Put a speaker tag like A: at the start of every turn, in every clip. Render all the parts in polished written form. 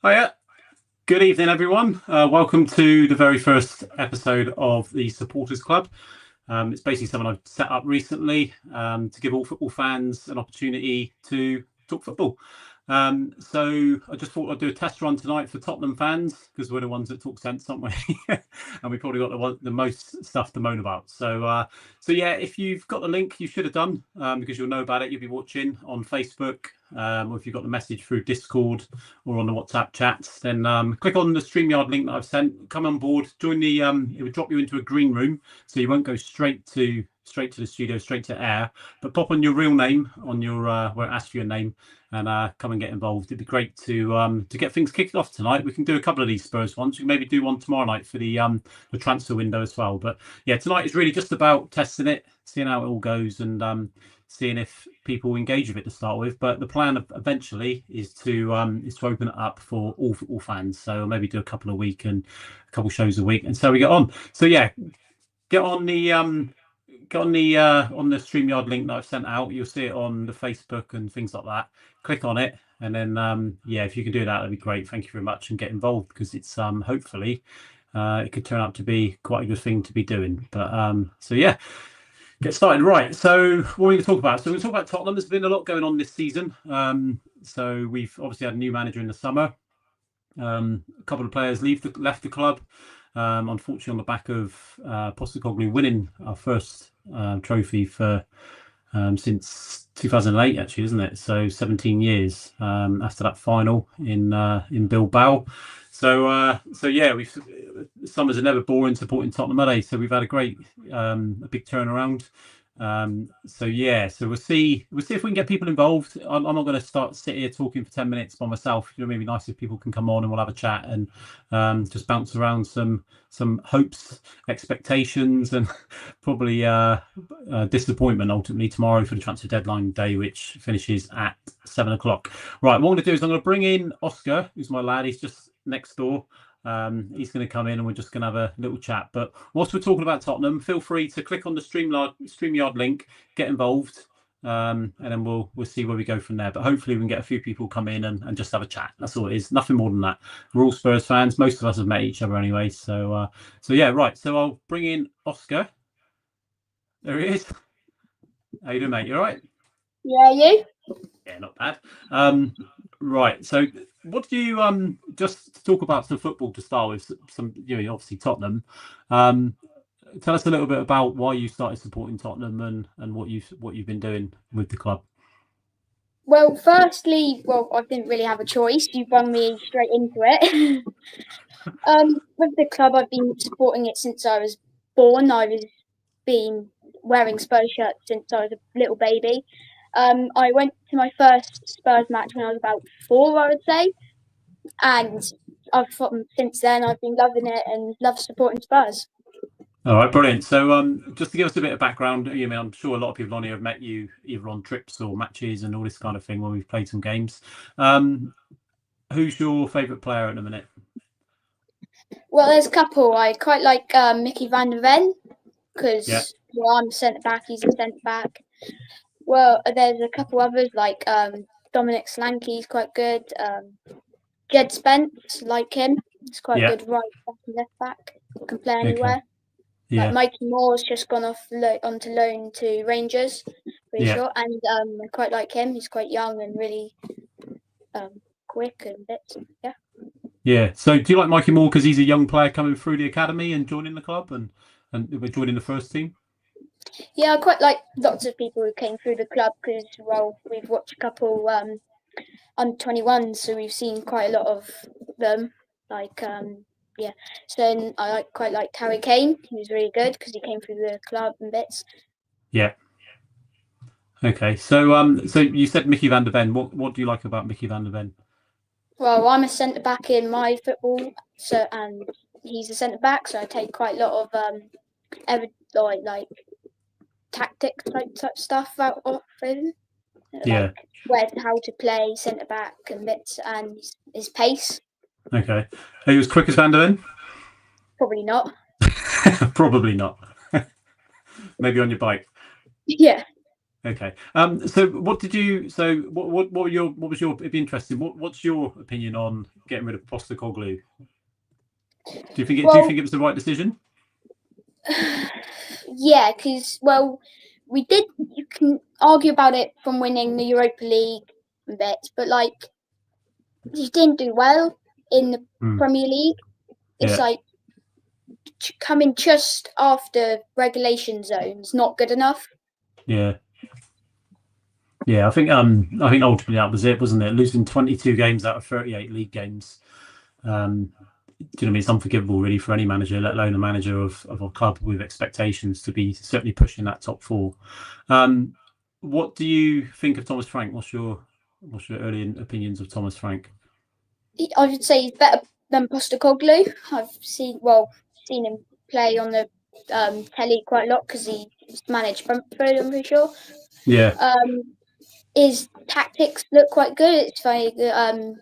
A: Hiya. Good evening, everyone. Welcome to the very first episode of the Supporters Club. It's basically something I've set up recently to give all football fans an opportunity to talk football. So I just thought I'd do a test run tonight for Tottenham fans because we're the ones that talk sense, aren't we? And we probably got the most stuff to moan about. So yeah, if you've got the link, you should have done because you'll know about it. You'll be watching on Facebook, or if you've got the message through Discord or on the WhatsApp chats, then click on the StreamYard link that I've sent. Come on board, join the. It would drop you into a green room, so you won't go straight to the studio, straight to air. But pop on your real name on your where it asks for your name, and come and get involved. It'd be great to get things kicked off tonight. We can do a couple of these Spurs ones. We can maybe do one tomorrow night for the transfer window as well. But yeah, tonight is really just about testing it, seeing how it all goes, and seeing if people engage with it to start with. But the plan eventually is to open it up for all football fans. So maybe do a couple a week and a couple shows a week, and so we get on. So yeah, get on the StreamYard link that I've sent out. You'll see it on the Facebook and things like that. Click on it, and then yeah, if you can do that, that'd be great. Thank you very much, and get involved because it's hopefully it could turn out to be quite a good thing to be doing. But so yeah, get started. Right, so what are we going to talk about? So we're going to talk about Tottenham. There's been a lot going on this season. So we've obviously had a new manager in the summer. A couple of players left the club. Unfortunately, on the back of Postecoglou winning our first trophy for since 2008, actually, isn't it? So 17 years after that final in Bilbao. So yeah, summers are never boring supporting Tottenham, are they? So we've had a great, a big turnaround. So yeah, so we'll see if we can get people involved. I'm not going to sit here talking for 10 minutes by myself. You know, maybe nice if people can come on and we'll have a chat and just bounce around some hopes, expectations, and probably disappointment ultimately tomorrow for the transfer deadline day, which finishes at 7 o'clock. Right, what I'm going to do is I'm going to bring in Oscar, who's my lad. He's just next door. He's going to come in and we're just going to have a little chat. But whilst we're talking about Tottenham, feel free to click on the StreamYard link, get involved, and then we'll see where we go from there. But hopefully we can get a few people come in and just have a chat. That's all it is. Nothing more than that. We're all Spurs fans. Most of us have met each other anyway. So yeah, right. So I'll bring in Oscar. There he is. How you doing, mate? You all right?
B: Yeah, you?
A: Yeah, not bad. Right. So what do you just to talk about some football to start with? Some obviously Tottenham. Tell us a little bit about why you started supporting Tottenham and what you've been doing with the club.
B: Well, firstly, I didn't really have a choice. You brought me straight into it. With the club, I've been supporting it since I was born. I've been wearing Spurs shirts since I was a little baby. I went to my first Spurs match when I was about 4, I would say, and since then I've been loving it and love supporting Spurs.
A: All right, brilliant. So just to give us a bit of background, I'm sure a lot of people on here have met you either on trips or matches and all this kind of thing when we've played some games. Who's your favourite player at the minute?
B: Well, there's a couple. I quite like Mickey van der Ven because I'm centre back, he's a centre back. Well, there's a couple others like Dominic Solanke's quite good. Jed Spence, like him, he's quite good right back and left back. Can play anywhere. Okay. Yeah. Like Mikey Moore's just gone onto loan to Rangers, pretty sure, and I quite like him. He's quite young and really quick and bits. Yeah.
A: Yeah. So do you like Mikey Moore because he's a young player coming through the academy and joining the club and we're joining the first team?
B: Yeah, I quite like lots of people who came through the club because, we've watched a couple under 21s, so we've seen quite a lot of them. Like, yeah. So I quite like Harry Kane. He was really good because he came through the club and bits.
A: Yeah. Okay. So so you said Mickey van der Ven. What do you like about Mickey van der Ven?
B: Well, I'm a centre back in my football, and he's a centre back, so I take quite a lot of like tactics type stuff out of him.
A: Yeah.
B: Like how to play centre back and bits, and his pace.
A: Okay. Are you as quick as Van der Ven?
B: Probably not.
A: Probably not. Maybe on your bike.
B: Yeah.
A: Okay. So what did you? So what were your? What was your? It'd be interesting. What's your opinion on getting rid of Postecoglou? Do you think it? Do you
B: Well,
A: think it was the right decision?
B: yeah, because we did. You can argue about it from winning the Europa League and bits, but like he didn't do well in the
A: Mm.
B: Premier League. It's
A: Yeah.
B: like coming just after relegation zones, not good enough.
A: Yeah. Yeah. I think ultimately that was it, wasn't it? Losing 22 games out of 38 league games. Do you know what I mean? It's unforgivable, really, for any manager, let alone a manager of a club with expectations to be certainly pushing that top four. What do you think of Thomas Frank? What's your early opinions of Thomas Frank?
B: I would say he's better than Postecoglou. I've seen him play on the telly quite a lot because he managed Brentford, I'm pretty sure.
A: Yeah,
B: His tactics look quite good. It's funny that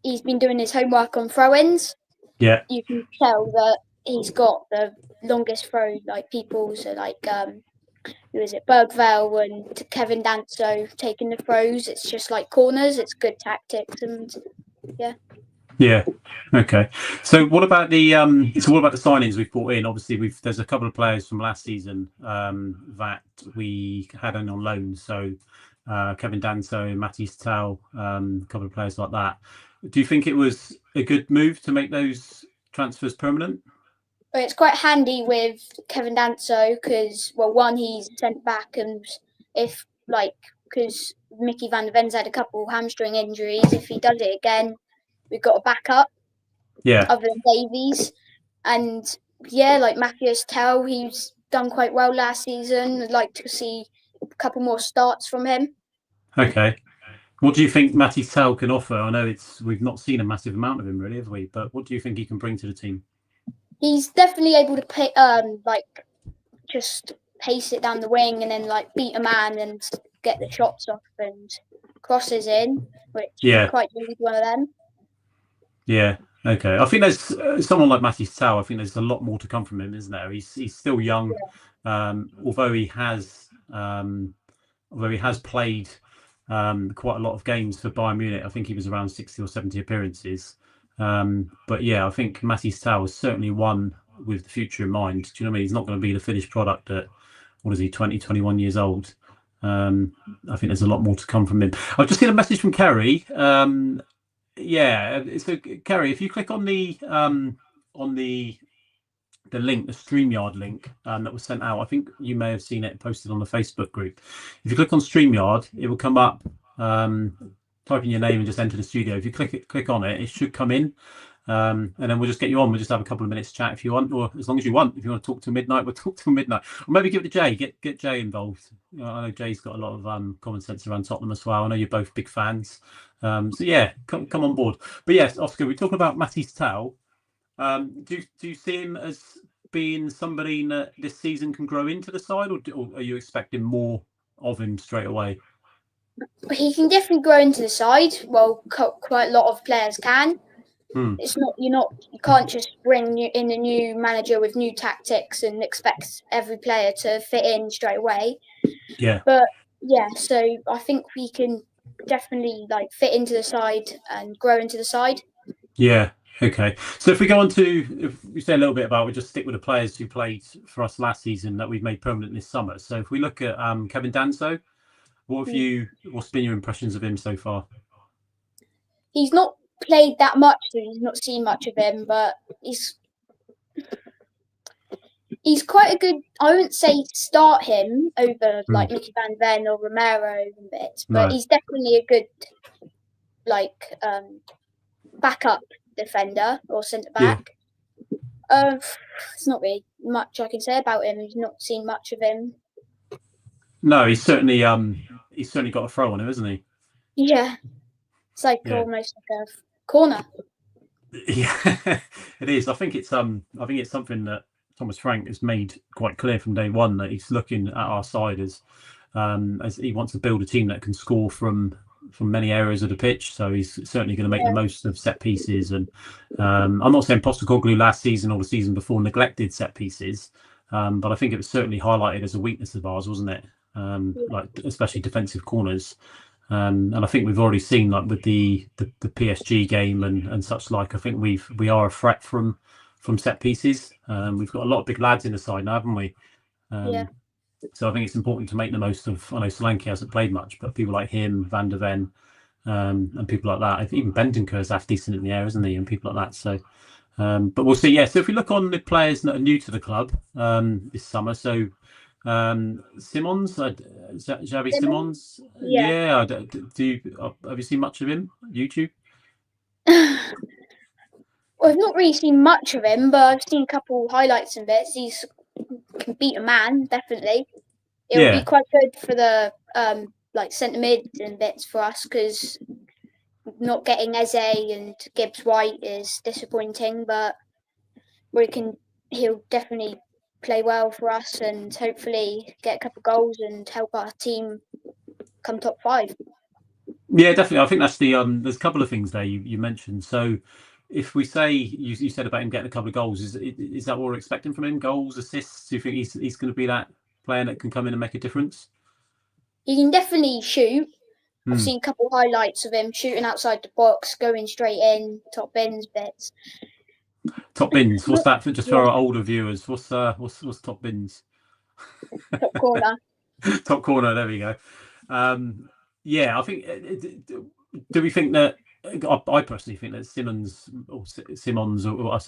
B: he's been doing his homework on throw-ins.
A: yeah,
B: You can tell that he's got the longest throw, like people, so like who is it, Bergvale and Kevin Danso taking the throws. It's just like corners. It's good tactics and yeah.
A: yeah. Okay. So what about the so what about the signings we've brought in? Obviously, there's a couple of players from last season that we had on loan. So Kevin Danso, Matis Tal, a couple of players like that. Do you think it was a good move to make those transfers permanent?
B: But it's quite handy with Kevin Danso because, one, he's sent back, and if because Mickey Van der Ven's had a couple hamstring injuries, if he does it again, we've got a backup
A: Yeah.
B: other than Davies. And yeah, like Matthias Tell, he's done quite well last season. I'd like to see a couple more starts from him.
A: Okay. What do you think Matty Tell can offer? I know we've not seen a massive amount of him, really, have we? But what do you think he can bring to the team?
B: He's definitely able to just pace it down the wing and then beat a man and get the shots off and crosses in, which we
A: Yeah,
B: quite need one of them.
A: yeah. Okay. I think there's someone like Matty Tell. I think there's a lot more to come from him, isn't there? He's still young, although he has played quite a lot of games for Bayern Munich. I think he was around 60 or 70 appearances. But yeah, I think Matty Tell is certainly one with the future in mind. Do you know what I mean? He's not going to be the finished product at, what is he, 20, 21 years old. I think there's a lot more to come from him. I've just seen a message from Kerry. Yeah, so Kerry, if you click on the link, the StreamYard link that was sent out, I think you may have seen it posted on the Facebook group. If you click on StreamYard, it will come up. Type in your name and just enter the studio. If you click on it, it should come in. And then we'll just get you on. We'll just have a couple of minutes chat if you want, or as long as you want. If you want to talk till midnight, we'll talk till midnight. Or maybe give it to Jay. Get Jay involved. I know Jay's got a lot of common sense around Tottenham as well. I know you're both big fans. So yeah, come on board. But yes, Oscar, we're talking about Matis Tell. Do you see him as being somebody that this season can grow into the side, or are you expecting more of him straight away?
B: He can definitely grow into the side. Well, quite a lot of players can. It's not you can't just bring in a new manager with new tactics and expect every player to fit in straight away.
A: Yeah.
B: But yeah, so I think we can definitely fit into the side and grow into the side.
A: Yeah. Okay. So if we go on to, if we say a little bit about, we just stick with the players who played for us last season that we've made permanent this summer. So if we look at Kevin Danso, what's been your impressions of him so far?
B: He's not played that much, so he's not seen much of him, but he's quite a good. I wouldn't say start him over Mickey Van Ven or Romero and bits, but
A: No.
B: he's definitely a good backup defender or centre back. Yeah. There's not really much I can say about him. We've not seen much of him.
A: No, he's certainly got a throw on him, isn't he?
B: Yeah, it's almost like a corner.
A: Yeah, it is. I think it's something that Thomas Frank has made quite clear from day one, that he's looking at our side as he wants to build a team that can score from many areas of the pitch. So he's certainly going to make the most of set pieces. And I'm not saying Postecoglou last season or the season before neglected set pieces, but I think it was certainly highlighted as a weakness of ours, wasn't it? like especially defensive corners. And I think we've already seen, like with the PSG game and such like. I think we are a threat from set pieces. We've got a lot of big lads in the side now, haven't we?
B: Yeah.
A: So I think it's important to make the most of. I know Solanke hasn't played much, but people like him, Van der Ven, and people like that. I think even Bentancur's half decent in the air, isn't he? And people like that. So, but we'll see. Yeah. So if we look on the players that are new to the club this summer, so Simons, Xavi Simons.
B: Yeah.
A: Have you seen much of him? YouTube?
B: Well, I've not really seen much of him, but I've seen a couple highlights and bits. He's can beat a man, definitely. It would be quite good for the like centre mids and bits for us, because not getting Eze and Gibbs White is disappointing, but he'll definitely play well for us and hopefully get a couple of goals and help our team come top 5.
A: Yeah, definitely. I think that's the there's a couple of things there you mentioned. So if we say you said about him getting a couple of goals, is that what we're expecting from him? Goals, assists? Do you think he's going to be that player that can come in and make a difference?
B: He can definitely shoot. I've seen a couple of highlights of him shooting outside the box, going straight in, top bins bits.
A: Top bins. What's that for? Just for our older viewers. What's top bins?
B: Top corner.
A: Top corner. There we go. Yeah, I think. Do we think that? I personally think that Simons, or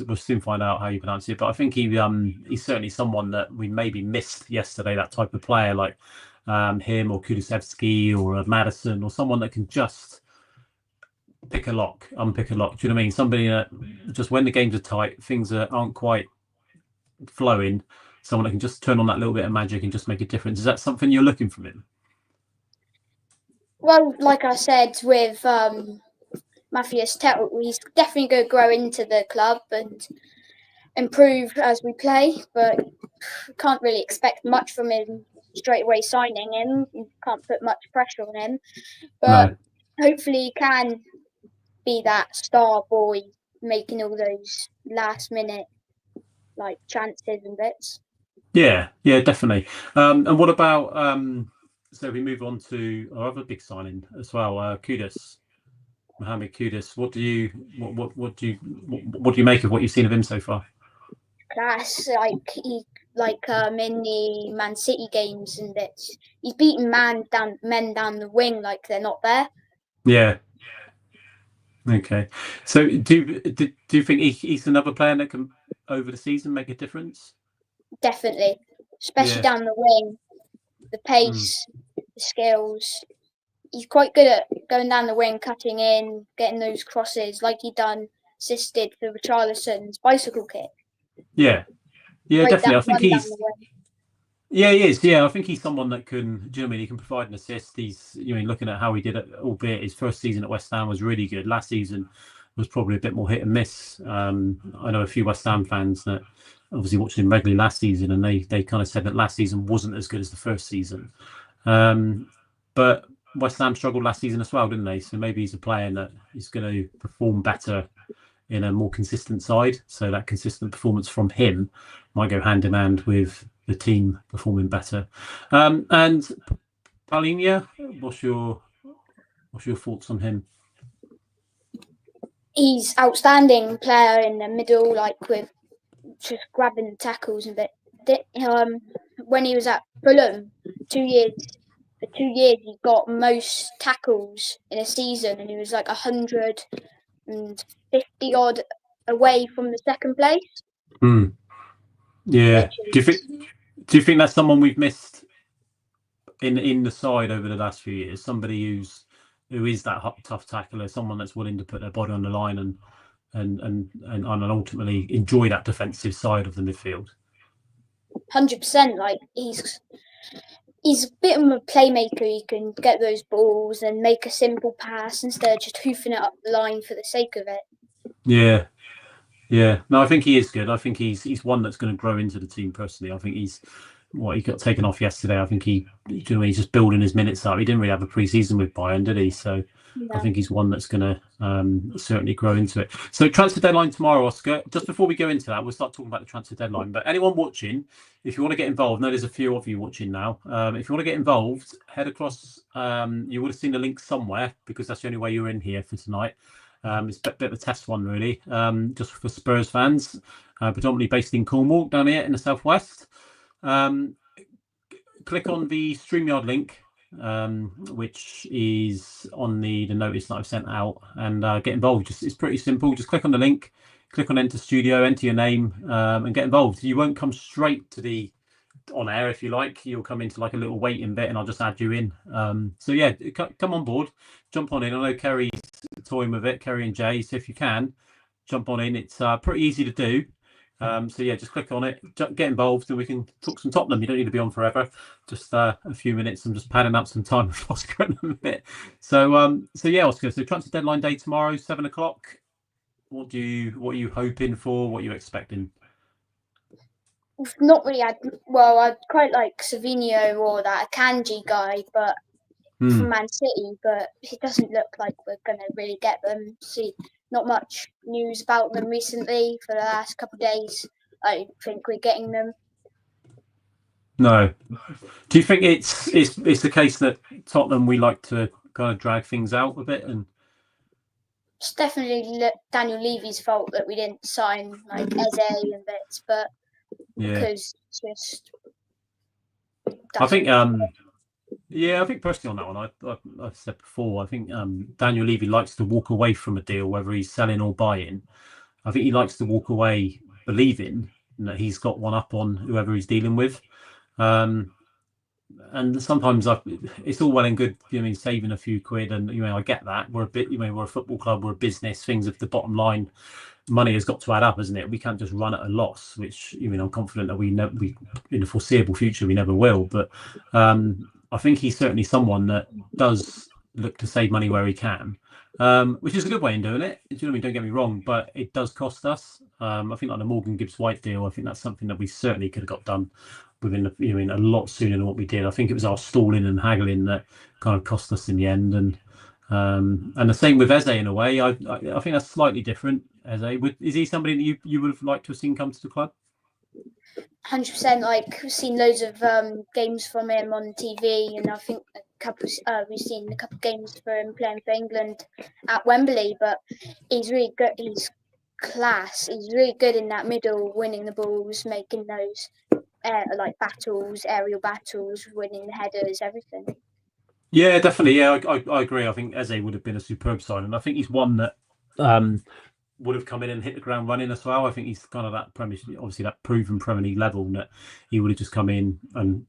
A: we'll soon find out how you pronounce it. But I think he's certainly someone that we maybe missed yesterday. That type of player, like him or Kulusevski or Madison, or someone that can just pick a lock, unpick a lock. Do you know what I mean? Somebody that just when the games are tight, things aren't quite flowing. Someone that can just turn on that little bit of magic and just make a difference. Is that something you're looking from him?
B: Well, like I said, with Matthias Tel, he's definitely going to grow into the club and improve as we play, but can't really expect much from him straight away signing him. You can't put much pressure on him, but hopefully he can be that star boy making all those last minute like chances and bits.
A: Yeah, definitely. And what about so we move on to our other big signing as well, Kudus. Mohamed Kudus. What do you make of what you've seen of him so far?
B: Class, in the Man City games and bits, he's beating men down the wing like they're not there.
A: Yeah. Okay. So do you think he's another player that can over the season make a difference?
B: Definitely, especially down the wing, the pace, the skills. He's quite good at going down the wing, cutting in, getting those crosses, like he assisted for Richarlison's bicycle kick.
A: Yeah, definitely. I think he's. Yeah, he is. Yeah, I think he's someone that can. Do you know what I mean? He can provide an assist. He's, looking at how he did it, albeit his first season at West Ham was really good. Last season was probably a bit more hit and miss. I know a few West Ham fans that obviously watched him regularly last season, and they kind of said that last season wasn't as good as the first season. But West Ham struggled last season as well, didn't they? So maybe he's a player that is going to perform better in a more consistent side. So that consistent performance from him might go hand in hand with the team performing better. And Palhinha, what's your thoughts on him?
B: He's outstanding player in the middle, like with just grabbing the tackles and bit. When he was at Fulham, 2 years. For 2 years, he got most tackles in a season, and he was like 150 odd away from the second place.
A: Yeah. Do you think that's someone we've missed in the side over the last few years? Somebody who is that tough tackler, someone that's willing to put their body on the line and ultimately enjoy that defensive side of the midfield.
B: 100%. Like he's a bit of a playmaker. He can get those balls and make a simple pass instead of just hoofing it up the line for the sake of it.
A: Yeah. No, I think he is good. I think he's one that's going to grow into the team personally. I think he got taken off yesterday. I think he's just building his minutes up. He didn't really have a pre-season with Bayern, did he? So I think he's one that's going to certainly grow into it. So transfer deadline tomorrow, Oscar. Just before we go into that, we'll start talking about the transfer deadline. But anyone watching, if you want to get involved, I know there's a few of you watching now. If you want to get involved, head across. You would have seen the link somewhere because that's the only way you're in here for tonight. It's a bit of a test one, really, just for Spurs fans, predominantly based in Cornwall, down here in the southwest. Click on the StreamYard link, which is on the notice that I've sent out, and get involved. It's pretty simple. Just click on the link, click on Enter Studio, enter your name, and get involved. You won't come straight to the on air if you like. You'll come into like a little waiting bit, and I'll just add you in. So yeah, come on board, jump on in. I know Kerry's toying with it, Kerry and Jay. So if you can, jump on in. It's pretty easy to do. So yeah, just click on it, get involved, and we can talk some Tottenham. You don't need to be on forever, just a few minutes. I'm just padding up some time with Oscar in a bit. So yeah, Oscar. So transfer deadline day tomorrow, 7 o'clock. What are you hoping for? What are you expecting?
B: We've not really had. Well, I'd quite like Savinho or that Akanji guy, but from Man City. But it doesn't look like we're gonna really get them. See, not much news about them recently for the last couple of days. I think we're getting them.
A: No. Do you think it's the case that Tottenham, we like to kind of drag things out a bit? And
B: it's definitely Daniel Levy's fault that we didn't sign like Eze and bits, but because just
A: I think I think personally on that one, I've said before, I think Daniel Levy likes to walk away from a deal, whether he's selling or buying. I think he likes to walk away believing that he's got one up on whoever he's dealing with. And sometimes it's all well and good, saving a few quid, and I get that. We're we're a football club, we're a business. Things of the bottom line, money has got to add up, isn't it? We can't just run at a loss, which I'm confident that we in the foreseeable future we never will. But I think he's certainly someone that does look to save money where he can, which is a good way in doing it. Do you know what I mean? Don't get me wrong, but it does cost us. I think like the Morgan Gibbs White deal, I think that's something that we certainly could have got done within a lot sooner than what we did. I think it was our stalling and haggling that kind of cost us in the end, and the same with Eze in a way. I think that's slightly different. Eze, is he somebody that you would have liked to have seen come to the club?
B: 100%. Like we've seen loads of games from him on TV, and I think we've seen a couple of games for him playing for England at Wembley. But he's really good. He's class. He's really good in that middle, winning the balls, making those like battles, aerial battles, winning the headers, everything.
A: Yeah, definitely. Yeah, I agree. I think Eze would have been a superb sign, and I think he's one that would have come in and hit the ground running as well. I think he's kind of that obviously that proven Premier League level, that he would have just come in and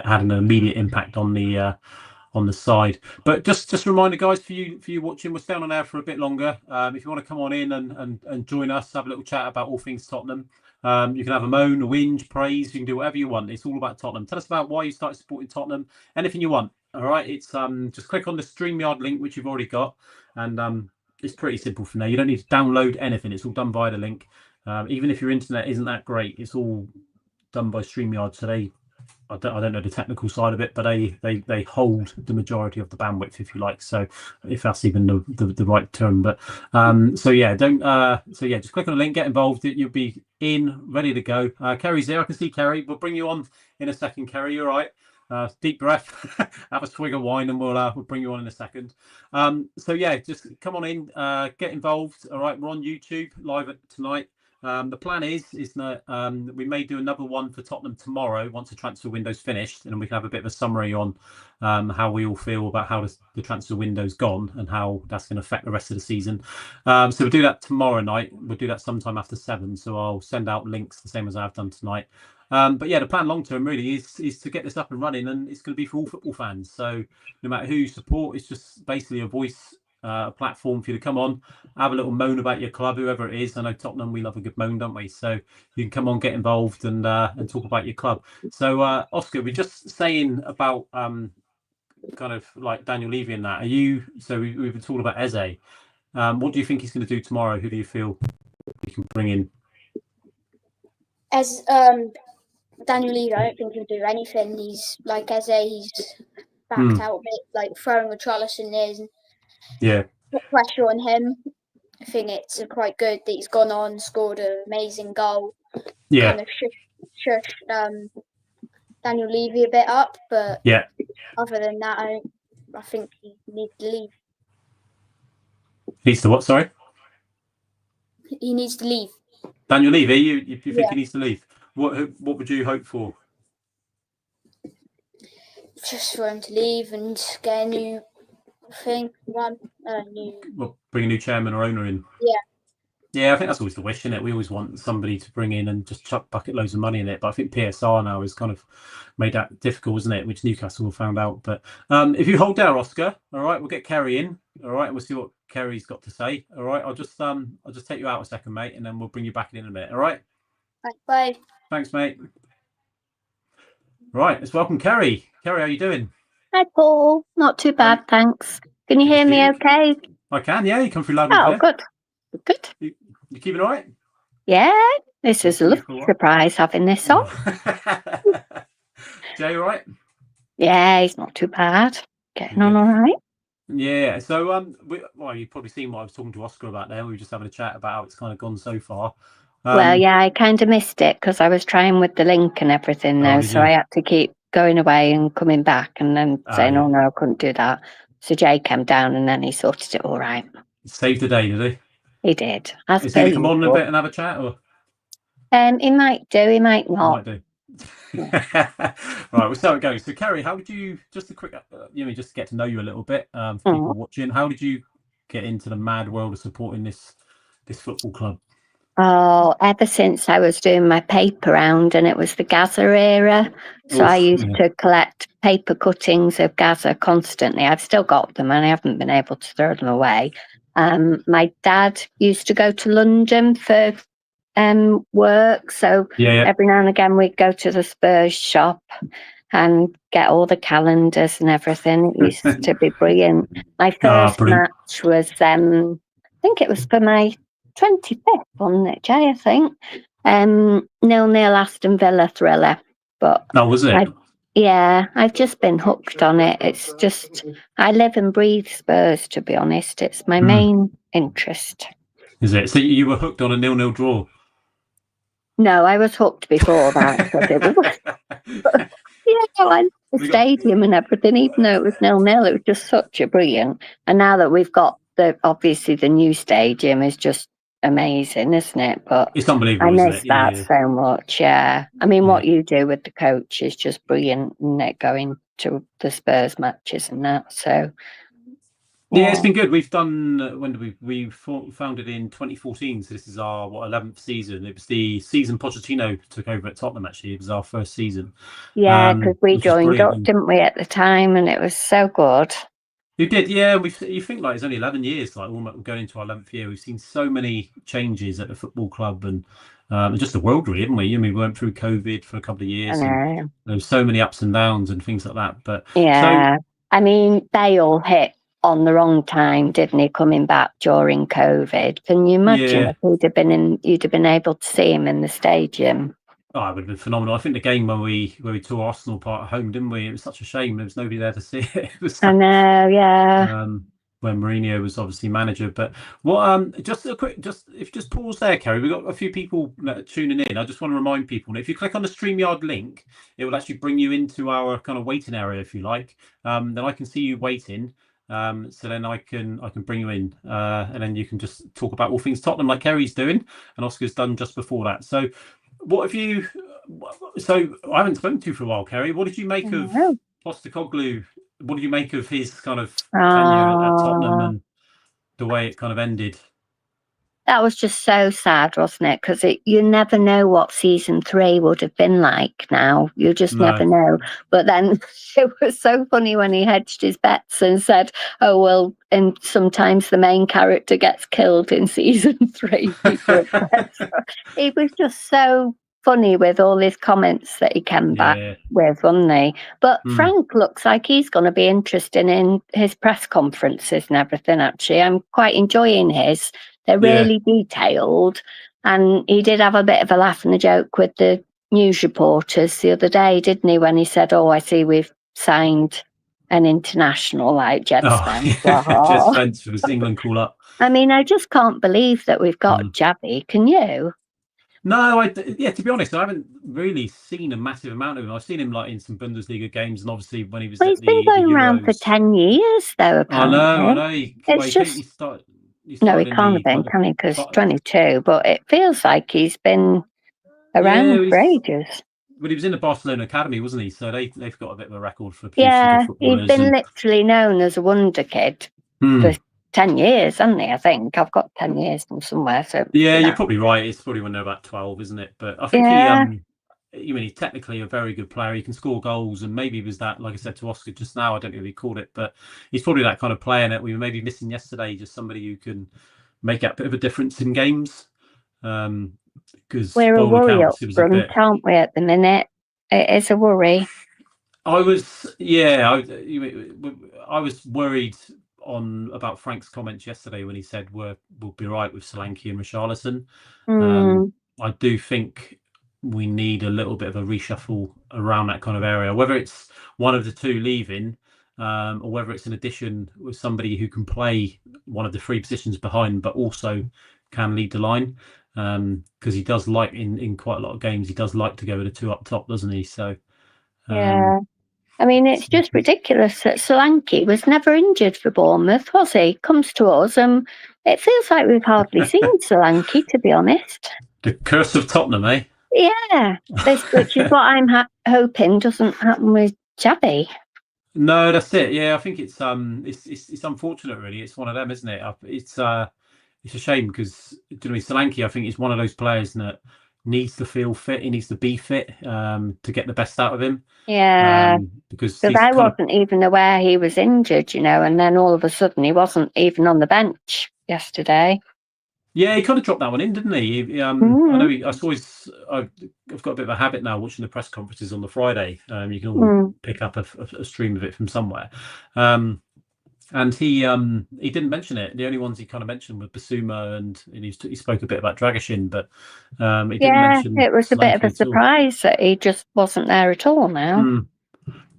A: had an immediate impact on the side. But just a reminder, guys, for you watching, we're staying on air for a bit longer. If you want to come on in and join us, have a little chat about all things Tottenham. You can have a moan, a whinge, praise. You can do whatever you want. It's all about Tottenham. Tell us about why you started supporting Tottenham. Anything you want. All right. It's just click on the StreamYard link, which you've already got, and it's pretty simple from there. You don't need to download anything. It's all done via the link. Even if your internet isn't that great, it's all done by StreamYard. So I don't know the technical side of it, but they hold the majority of the bandwidth, if you like. So if that's even the right term, but so yeah, just click on the link, get involved. You'll be in, ready to go. Kerry's there. I can see Kerry. We'll bring you on in a second, Kerry. You're right. Deep breath, have a swig of wine, and we'll bring you on in a second. So yeah, just come on in, get involved. All right, we're on YouTube live tonight. The plan is that we may do another one for Tottenham tomorrow once the transfer window's finished, and we can have a bit of a summary on how we all feel about how the transfer window's gone and how that's going to affect the rest of the season. So we'll do that tomorrow night. We'll do that sometime after 7. So I'll send out links the same as I've done tonight. But yeah, the plan long term really is to get this up and running, and it's going to be for all football fans. So no matter who you support, it's just basically a voice, a platform for you to come on, have a little moan about your club, whoever it is. I know Tottenham, we love a good moan, don't we? So you can come on, get involved, and talk about your club. So Oscar, we're just saying about kind of like Daniel Levy and that. We've been talking about Eze. What do you think he's going to do tomorrow? Who do you feel we can bring in?
B: As Daniel Levy, I don't think he'll do anything. He's like Eze, he's backed out a bit, like throwing a Richarlison in.
A: Yeah.
B: put pressure on him. I think it's quite good that he's gone on, scored an amazing goal,
A: Yeah.
B: kind of shushed Daniel Levy a bit up, but
A: Yeah.
B: other than that, I think he needs to leave.
A: Needs to what? Sorry,
B: He needs to leave.
A: Daniel Levy. You think
B: Yeah.
A: he needs to leave? What would you hope for?
B: Just for him to leave and get a new thing,
A: Bring a new chairman or owner in?
B: Yeah.
A: Yeah, I think that's always the wish, isn't it? We always want somebody to bring in and just chuck bucket loads of money in it. But I think PSR now has kind of made that difficult, isn't it? Which Newcastle found out. But if you hold there, Oscar, all right, we'll get Kerry in. All right, and we'll see what Kerry's got to say. All right, I'll just take you out a second, mate, and then we'll bring you back in a minute. All right.
B: Bye.
A: Thanks, mate. Right, let's welcome Kerry. Kerry, how you doing?
C: Hi, Paul. Not too bad, thanks. Can you hear me okay?
A: I can, yeah. You come through loud and clear.
C: Good. Good.
A: You keeping all right?
C: Yeah, this is a lovely surprise having this on.
A: Jay, all right?
C: Yeah, he's not too bad. Getting on all right.
A: Yeah, so you've probably seen what I was talking to Oscar about there. We were just having a chat about how it's kind of gone so far.
C: Well, yeah, I kind of missed it because I was trying with the link and everything now, so I had to keep going away and coming back and then saying, oh, no, I couldn't do that. So Jay came down and then he sorted it all right.
A: Saved the day, did he?
C: He did.
A: Is he going to come on a bit and have a chat? Or?
C: He might do, he might not.
A: He might do. Right, we'll see how it goes. So, Kerry, how did you, just a quick, just to get to know you a little bit, for people watching, how did you get into the mad world of supporting this football club?
C: Oh, ever since I was doing my paper round and it was the Gaza era. So I used to collect paper cuttings of Gaza constantly. I've still got them and I haven't been able to throw them away. My dad used to go to London for work. So every now and again we'd go to the Spurs shop and get all the calendars and everything. It used to be brilliant. My first match was, I think it was for my 25th, wasn't it, Jay? I think 0-0 Aston Villa thriller. But
A: was it?
C: I've just been hooked on it. It's just I live and breathe Spurs. To be honest, it's my main interest.
A: Is it? So you were hooked on a 0-0 draw?
C: No, I was hooked before that. I went to the stadium and everything, even though it was 0-0. It was just such a brilliant. And now that we've got obviously the new stadium is just amazing, isn't it? But
A: it's unbelievable.
C: I miss that so much. Yeah, I mean, what you do with the coach is just brilliant, isn't it? Going to the Spurs matches and that. So
A: yeah, it's been good. We've done we founded in 2014, so this is our 11th season. It was the season Pochettino took over at Tottenham. Actually, it was our first season.
C: Yeah, because we joined up, didn't we, at the time, and it was so good.
A: You did, yeah. You think like it's only 11 years, like almost going into our 11th year. We've seen so many changes at the football club and just the world, really, haven't we? I mean, we went through COVID for a couple of years, and there was so many ups and downs and things like that. But
C: I mean, Bale hit on the wrong time, didn't he? Coming back during COVID. Can you imagine if you'd have been able to see him in the stadium?
A: Oh, it would have been phenomenal. I think the game where we tore Arsenal apart at home, didn't we? It was such a shame. There was nobody there to see it. It was
C: I know, yeah.
A: When Mourinho was obviously manager. But what just a quick, if you just pause there, Kerry, we've got a few people tuning in. I just want to remind people that if you click on the StreamYard link, it will actually bring you into our kind of waiting area, if you like. Then I can see you waiting. So then I can bring you in, and then you can just talk about all things Tottenham, like Kerry's doing, and Oscar's done just before that. So, what have you? So I haven't spoken to you for a while, Kerry. What did you make of Postecoglou? What did you make of his kind of tenure at Tottenham and the way it kind of ended?
C: That was just so sad, wasn't it? Because you never know what season 3 would have been like now. You just never know. But then it was so funny when he hedged his bets and said, oh, well, and sometimes the main character gets killed in season 3. He was just so funny with all his comments that he came back with, wasn't he? But Frank looks like he's going to be interested in his press conferences and everything, actually. I'm quite enjoying his. They're really detailed. And he did have a bit of a laugh and a joke with the news reporters the other day, didn't he? When he said, oh, I see we've signed an international like Jed Spence.
A: Jed Spence was England call up.
C: I mean, I just can't believe that we've got Javi. Can you?
A: No, to be honest, I haven't really seen a massive amount of him. I've seen him like in some Bundesliga games, and obviously when he was
C: Well,
A: at
C: he's been going around for 10 years, though. Apparently,
A: I know. He started
C: no, he can't have been, can he? Because 22. But it feels like he's been around for ages.
A: But he was in the Barcelona academy, wasn't he? So they've got a bit of a record for
C: producing
A: good footballers.
C: He's been literally known as a wonder kid for 10 years, hasn't he? I think I've got 10 years from somewhere. So
A: you're probably right. It's probably when they're about 12, isn't it? But I think he's technically a very good player. He can score goals, and maybe he was that, like I said to Oscar just now, I don't know if he called it, but he's probably that kind of player that we were maybe missing yesterday, just somebody who can make a bit of a difference in games. Because
C: we're a worry up front, aren't we, at the minute? It is a worry.
A: I was worried about Frank's comments yesterday when he said we'll be right with Solanke and Richarlison. I do think we need a little bit of a reshuffle around that kind of area, whether it's one of the two leaving or whether it's an addition with somebody who can play one of the three positions behind but also can lead the line, because he does like in quite a lot of games, he does like to go with the two up top, doesn't he? So
C: I mean, it's just ridiculous that Solanke was never injured for Bournemouth, was he? Comes to us, and it feels like we've hardly seen Solanke, to be honest.
A: The curse of Tottenham, eh?
C: Yeah, which is what I'm hoping doesn't happen with Javi.
A: No, that's it. Yeah, I think it's unfortunate, really. It's one of them, isn't it? It's a shame because, Solanke, I think, is one of those players that needs to feel fit. He needs to be fit to get the best out of him.
C: Yeah, because I wasn't even aware he was injured, and then all of a sudden he wasn't even on the bench yesterday.
A: Yeah, he kind of dropped that one in, didn't he? I know. I've got a bit of a habit now watching the press conferences on the Friday. You can all pick up a stream of it from somewhere. And he didn't mention it. The only ones he kind of mentioned were Basuma, and he spoke a bit about Dragashin, but he didn't mention.
C: It was a bit of a surprise that he just wasn't there at all now.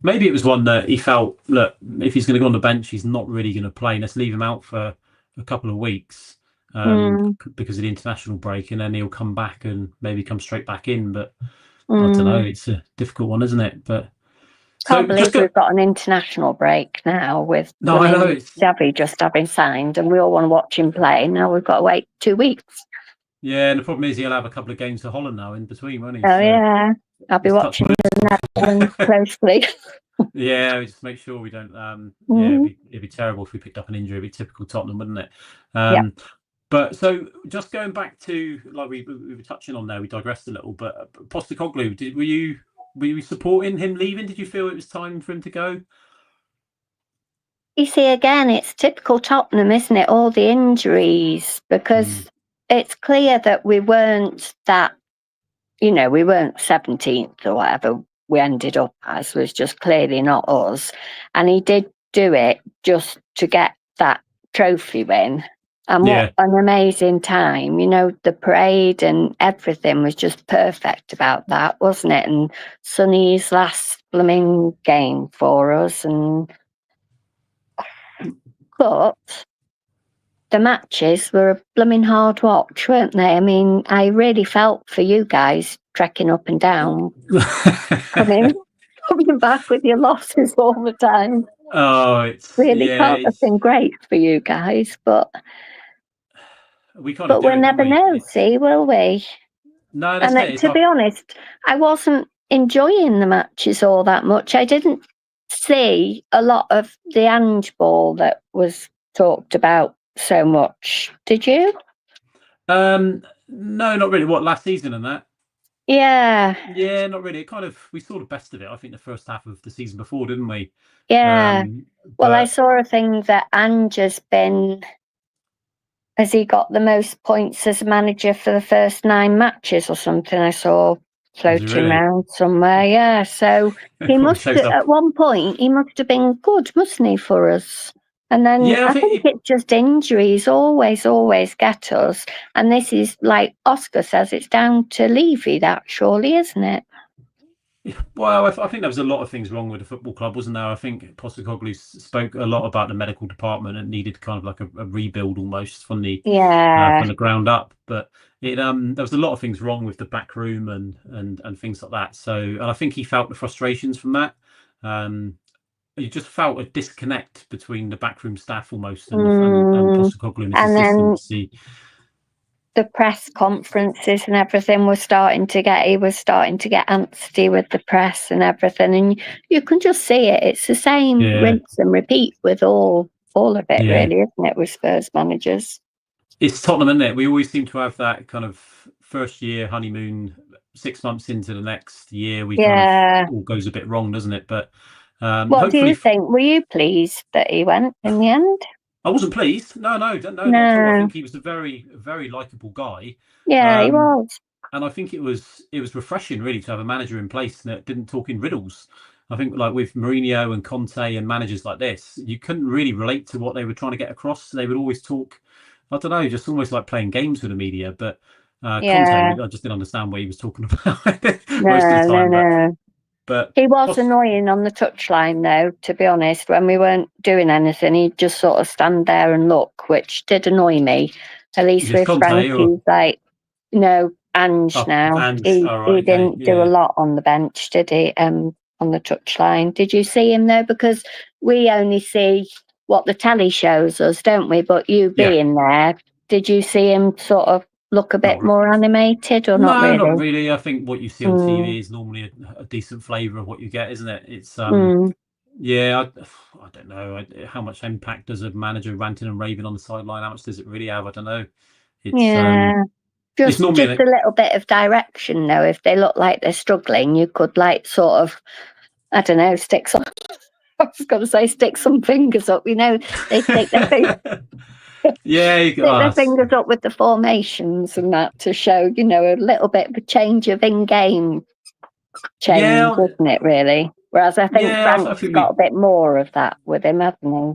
A: Maybe it was one that he felt, look, if he's going to go on the bench, he's not really going to play. Let's leave him out for a couple of weeks because of the international break, and then he'll come back and maybe come straight back in. But I don't know. It's a difficult one, isn't it? But
C: can't believe we've got an international break now with Javi just having signed, and we all want to watch him play. Now we've got to wait 2 weeks.
A: Yeah, and the problem is he'll have a couple of games for Holland now in between, won't he?
C: Oh, yeah. I'll be watching the Netherlands closely.
A: Yeah, we just make sure we don't. It'd be terrible if we picked up an injury. It'd be typical Tottenham, wouldn't it? But so just going back to, like we were touching on there, we digressed a little. But Postecoglou, were you supporting him leaving? Did you feel it was time for him to go?
C: You see, again, it's typical Tottenham, isn't it? All the injuries, because it's clear that we weren't that, we weren't 17th or whatever we ended up as, was just clearly not us. And he did do it just to get that trophy win. And what an amazing time, the parade and everything was just perfect about that, wasn't it? And Sonny's last blooming game for us. But the matches were a blooming hard watch, weren't they? I mean, I really felt for you guys trekking up and down, coming back with your losses all the time.
A: Oh, it's
C: really can't have been great for you guys, but we'll never know, will we?
A: No, that's it.
C: To be honest, I wasn't enjoying the matches all that much. I didn't see a lot of the handball that was talked about so much. Did you?
A: No, not really. What, last season and that?
C: Yeah,
A: not really. We saw the best of it, I think, the first half of the season before, didn't we?
C: Yeah. Well, I saw a thing that has he got the most points as a manager for the first 9 matches or something? I saw floating around somewhere. Yeah, so he must have, at one point he must have been good, mustn't he, for us? And then I think it's just injuries always get us. And this is, like Oscar says, it's down to Levy, that surely, isn't it?
A: Well, I think there was a lot of things wrong with the football club, wasn't there? I think Postecoglou spoke a lot about the medical department and needed kind of like a rebuild almost
C: Yeah.
A: from the ground up. But there was a lot of things wrong with the back room and things like that. So, and I think he felt the frustrations from that. Um, you just felt a disconnect between the backroom staff almost and
C: Mm.
A: Postecoglou and his
C: And then
A: assistants.
C: the press conferences and everything he was starting to get antsy with the press and everything, and you can just see it. It's the same rinse and repeat with all of it, really, isn't it, with Spurs managers?
A: It's Tottenham, isn't it? We always seem to have that kind of first year honeymoon. 6 months into the next year, we kind of all goes a bit wrong, doesn't it? But
C: what do
A: hopefully,
C: you think? Were you pleased that he went in the end?
A: I wasn't pleased. No, not at all. I think he was a very, very likable guy.
C: Yeah, he was.
A: And I think it was refreshing, really, to have a manager in place that didn't talk in riddles. I think, like with Mourinho and Conte and managers like this, you couldn't really relate to what they were trying to get across. They would always talk, I don't know, just almost like playing games with the media. But Conte, I just didn't understand what he was talking about most of the time. But
C: he was annoying on the touchline, though, to be honest. When we weren't doing anything, he'd just sort of stand there and look, which did annoy me. At least with Frank, he's like, Ange now.
A: Ange.
C: He didn't do a lot on the bench, did he? On the touchline. Did you see him, though? Because we only see what the telly shows us, don't we? But you being there, did you see him sort of look a bit more animated or not really?
A: No, not really. I think what you see on TV is normally a decent flavour of what you get, isn't it? It's yeah, I don't know how much impact does a manager ranting and raving on the sideline. How much does it really have? I don't know. It's
C: just a little bit of direction, though. If they look like they're struggling, you could like sort of, I don't know, stick some. I was going to say stick some fingers up. They stick their fingers. Stick their fingers up with the formations and that to show, a little bit of a change of in-game change, isn't it, really? Whereas I think Frank's got a bit more of that with him, hasn't he?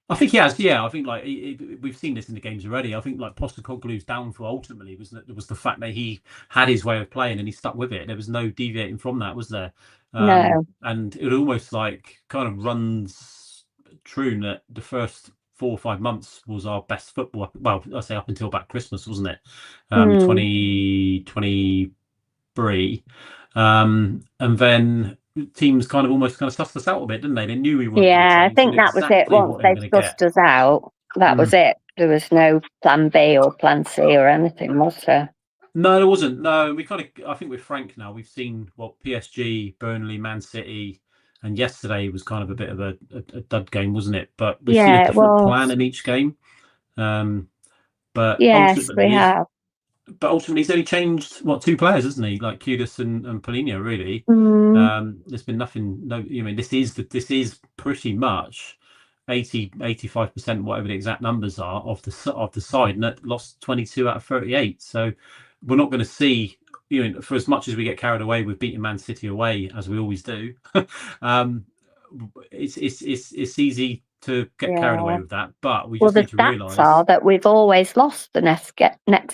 A: I think he has, I think like we've seen this in the games already. I think like Postecoglou's downfall ultimately was the fact that he had his way of playing and he stuck with it. There was no deviating from that, was there?
C: No.
A: And it almost like kind of runs true that the first 4 or 5 months was our best football. Well, I say up until about Christmas, wasn't it? 2023, and then teams kind of sussed us out a bit, didn't they? They knew we weren't.
C: Yeah, I think that was it. Once they sussed us out, that was it. There was no plan B or plan C or anything, was there?
A: No, there wasn't. No, we kind of. I think with Frank now, we've seen what PSG, Burnley, Man City, and yesterday was kind of a bit of a dud game, wasn't it? But we've seen a different plan in each game. But
C: yes, we have.
A: But ultimately, he's only changed 2 players, hasn't he? Like Kudus and Paulinho, really. There's been nothing. No, this is pretty much 85%, whatever the exact numbers are, of the side, and that lost 22 out of 38. So we're not going to see, for as much as we get carried away with beating Man City away, as we always do. It's easy to get carried away with that, but we just need to realise
C: that we've always lost the next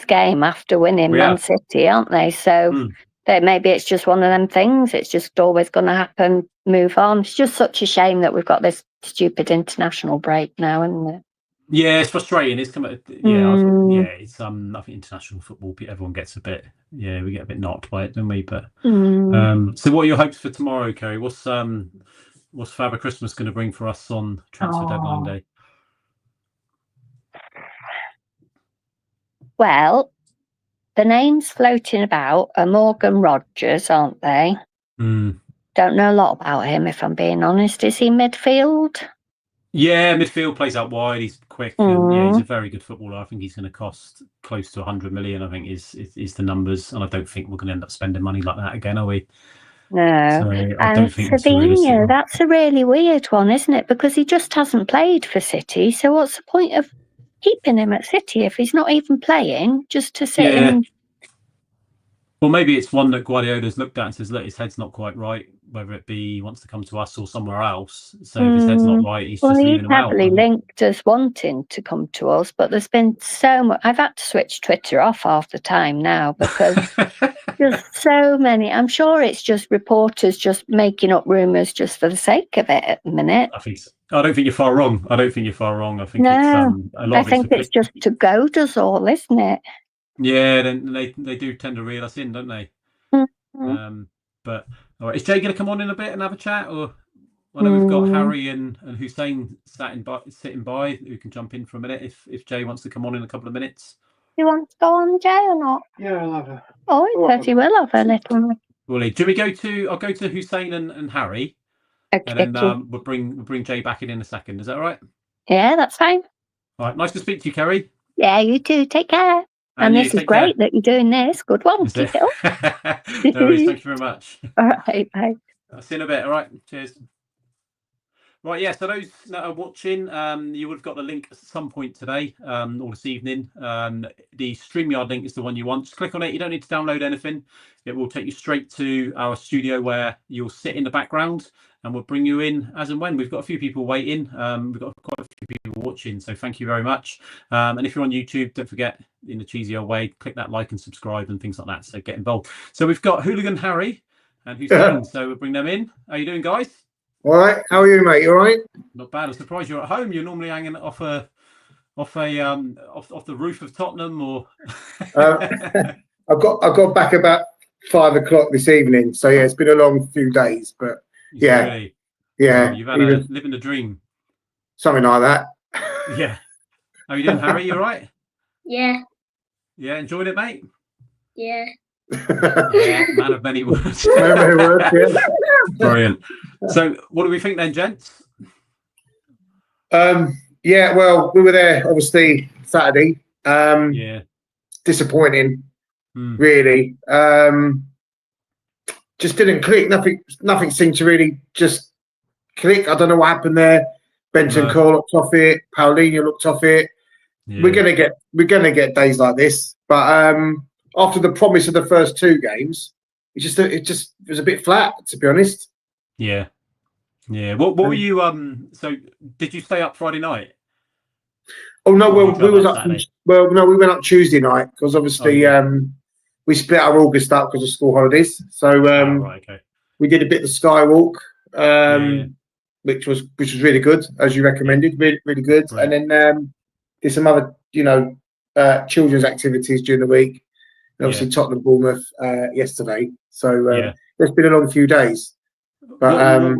C: game after winning Man City, aren't they? So maybe it's just one of them things. It's just always going to happen. Move on. It's just such a shame that we've got this stupid international break now, isn't it?
A: Yeah, it's frustrating. It's come. It's I think international football, everyone gets a bit. Yeah, we get a bit knocked by it, don't we? But so, what are your hopes for tomorrow, Kerry? What's Father Christmas going to bring for us on transfer deadline day?
C: Well, the names floating about are Morgan Rogers, aren't they? Don't know a lot about him, if I'm being honest. Is he midfield?
A: Yeah, midfield, plays out wide. He's quick, and he's a very good footballer. I think he's going to cost close to 100 million. I think is the numbers, and I don't think we're going to end up spending money like that again, are we?
C: No.
A: So I don't think
C: Savinho, that's a really weird one, isn't it? Because he just hasn't played for City. So what's the point of keeping him at City if he's not even playing, just to sit in?
A: Well, maybe it's one that Guardiola's looked at and says, look, his head's not quite right, whether it be he wants to come to us or somewhere else. So if his head's not right, he's just leaving him out.
C: He's heavily linked as wanting to come to us, but there's been so much. I've had to switch Twitter off half the time now because just so many. I'm sure it's just reporters just making up rumours just for the sake of it at the minute.
A: I think so. I don't think you're far wrong. I think it's
C: no,
A: a lot
C: I
A: of
C: think it's just to goad us all, isn't it?
A: Yeah, then they do tend to reel us in, don't they?
C: Mm-hmm.
A: But all right, is Jay going to come on in a bit and have a chat, or I know we've got Harry and Hussein sitting by who can jump in for a minute if Jay wants to come on in a couple of minutes.
C: You want to go on, Jay, or not?
D: Yeah, I'll have a.
C: Oh, he says he will have a little.
A: Well, do we go to? I'll go to Hussein and Harry,
C: Okay,
A: and then we'll bring Jay back in a second. Is that all right?
C: Yeah, that's fine.
A: All right, nice to speak to you, Kerry.
C: Yeah, you too. Take care. And this is great that you're doing this. Good one. Keep it up.
A: No worries. Thank you very much.
C: All right, bye.
A: I'll see you in a bit. All right. Cheers. Right, yeah, so those that are watching, you would have got the link at some point today or this evening. The StreamYard link is the one you want. Just click on it. You don't need to download anything. It will take you straight to our studio where you'll sit in the background and we'll bring you in as and when. We've got a few people waiting. We've got quite a few people watching, so thank you very much. And if you're on YouTube, don't forget, in the cheesy old way, click that like and subscribe and things like that, so get involved. So we've got Hooligan Harry and Hussein, so we'll bring them in. How you doing, guys?
D: All right, how are you, mate? You all right?
A: Not bad. I'm surprised you're at home. You're normally hanging off the roof of Tottenham, or
D: I got back about 5 o'clock this evening. So yeah, it's been a long few days, but yeah,
A: really?
D: yeah,
A: You've had living the dream.
D: Something like that.
A: Yeah. How you doing, Harry? You all right?
B: Yeah.
A: Yeah, enjoying it, mate?
B: Yeah.
A: Yeah, man of many words.
D: Man of many words, yeah.
A: Brilliant. So, what do we think then, gents?
D: Yeah, well, we were there obviously Saturday.
A: Yeah.
D: Disappointing, really. Just didn't click. Nothing seemed to really just click. I don't know what happened there. Benton Cole looked off it. Paulinho looked off it. Yeah. We're gonna get days like this, but after the promise of the first 2 games, it was a bit flat, to be honest.
A: Yeah. Yeah. What were you? So did you stay up Friday night?
D: Oh no, we was up. Well, no, we went up Tuesday night because obviously we split our August up because of school holidays. So
A: right, okay.
D: We did a bit of the Skywalk, which was really good, as you recommended, really good. Right. And then did some other children's activities during the week. And obviously Tottenham Bournemouth yesterday. So it's been a long few days. But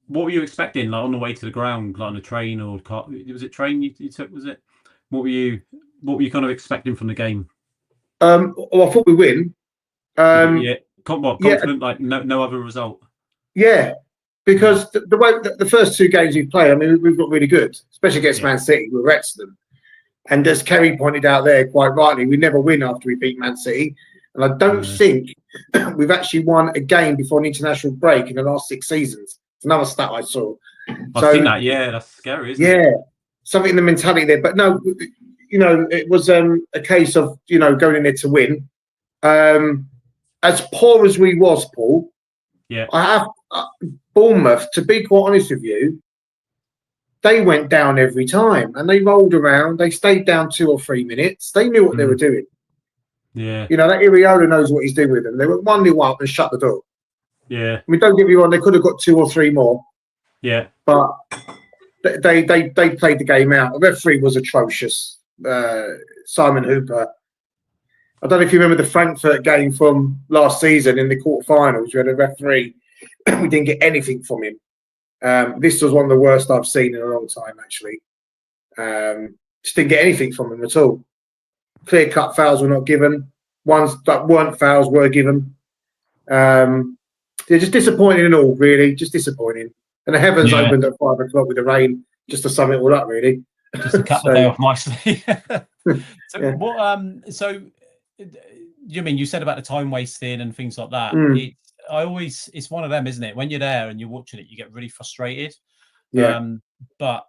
A: what were you expecting, like on the way to the ground, like on a train or car? Was it train you took? Was it? What were you kind of expecting from the game?
D: Well, I thought we win.
A: Confident, like no other result.
D: Yeah, because the way the first 2 games we've played, I mean, we've got really good, especially against Man City. We were excellent. And as Kerry pointed out there, quite rightly, we never win after we beat Man City. And I don't think we've actually won a game before an international break in the last 6 seasons. It's another stat I saw.
A: I've seen that. Yeah, that's scary, isn't it?
D: Yeah, something in the mentality there. But no, it was a case of going in there to win. As poor as we was, Paul.
A: Yeah.
D: I have Bournemouth. To be quite honest with you, they went down every time and they rolled around. They stayed down 2 or 3 minutes. They knew what they were doing.
A: Yeah.
D: That Iriola knows what he's doing with them. They were 1-0 up and shut the door.
A: Yeah.
D: I mean, don't get me wrong, they could have got 2 or 3 more.
A: Yeah.
D: But they played the game out. The referee was atrocious. Simon Hooper. I don't know if you remember the Frankfurt game from last season in the quarterfinals. We had a referee. We didn't get anything from him. This was one of the worst I've seen in a long time, actually. Just didn't get anything from him at all. Clear-cut fouls were not given. Ones that weren't fouls were given. They're just disappointing and all, really. Just disappointing. And the heavens opened at 5 o'clock with the rain, just to sum it all up, really.
A: Just to cut the day off nicely. So you mean you said about the time wasting and things like that? It's one of them, isn't it? When you're there and you're watching it, you get really frustrated.
D: Yeah.
A: But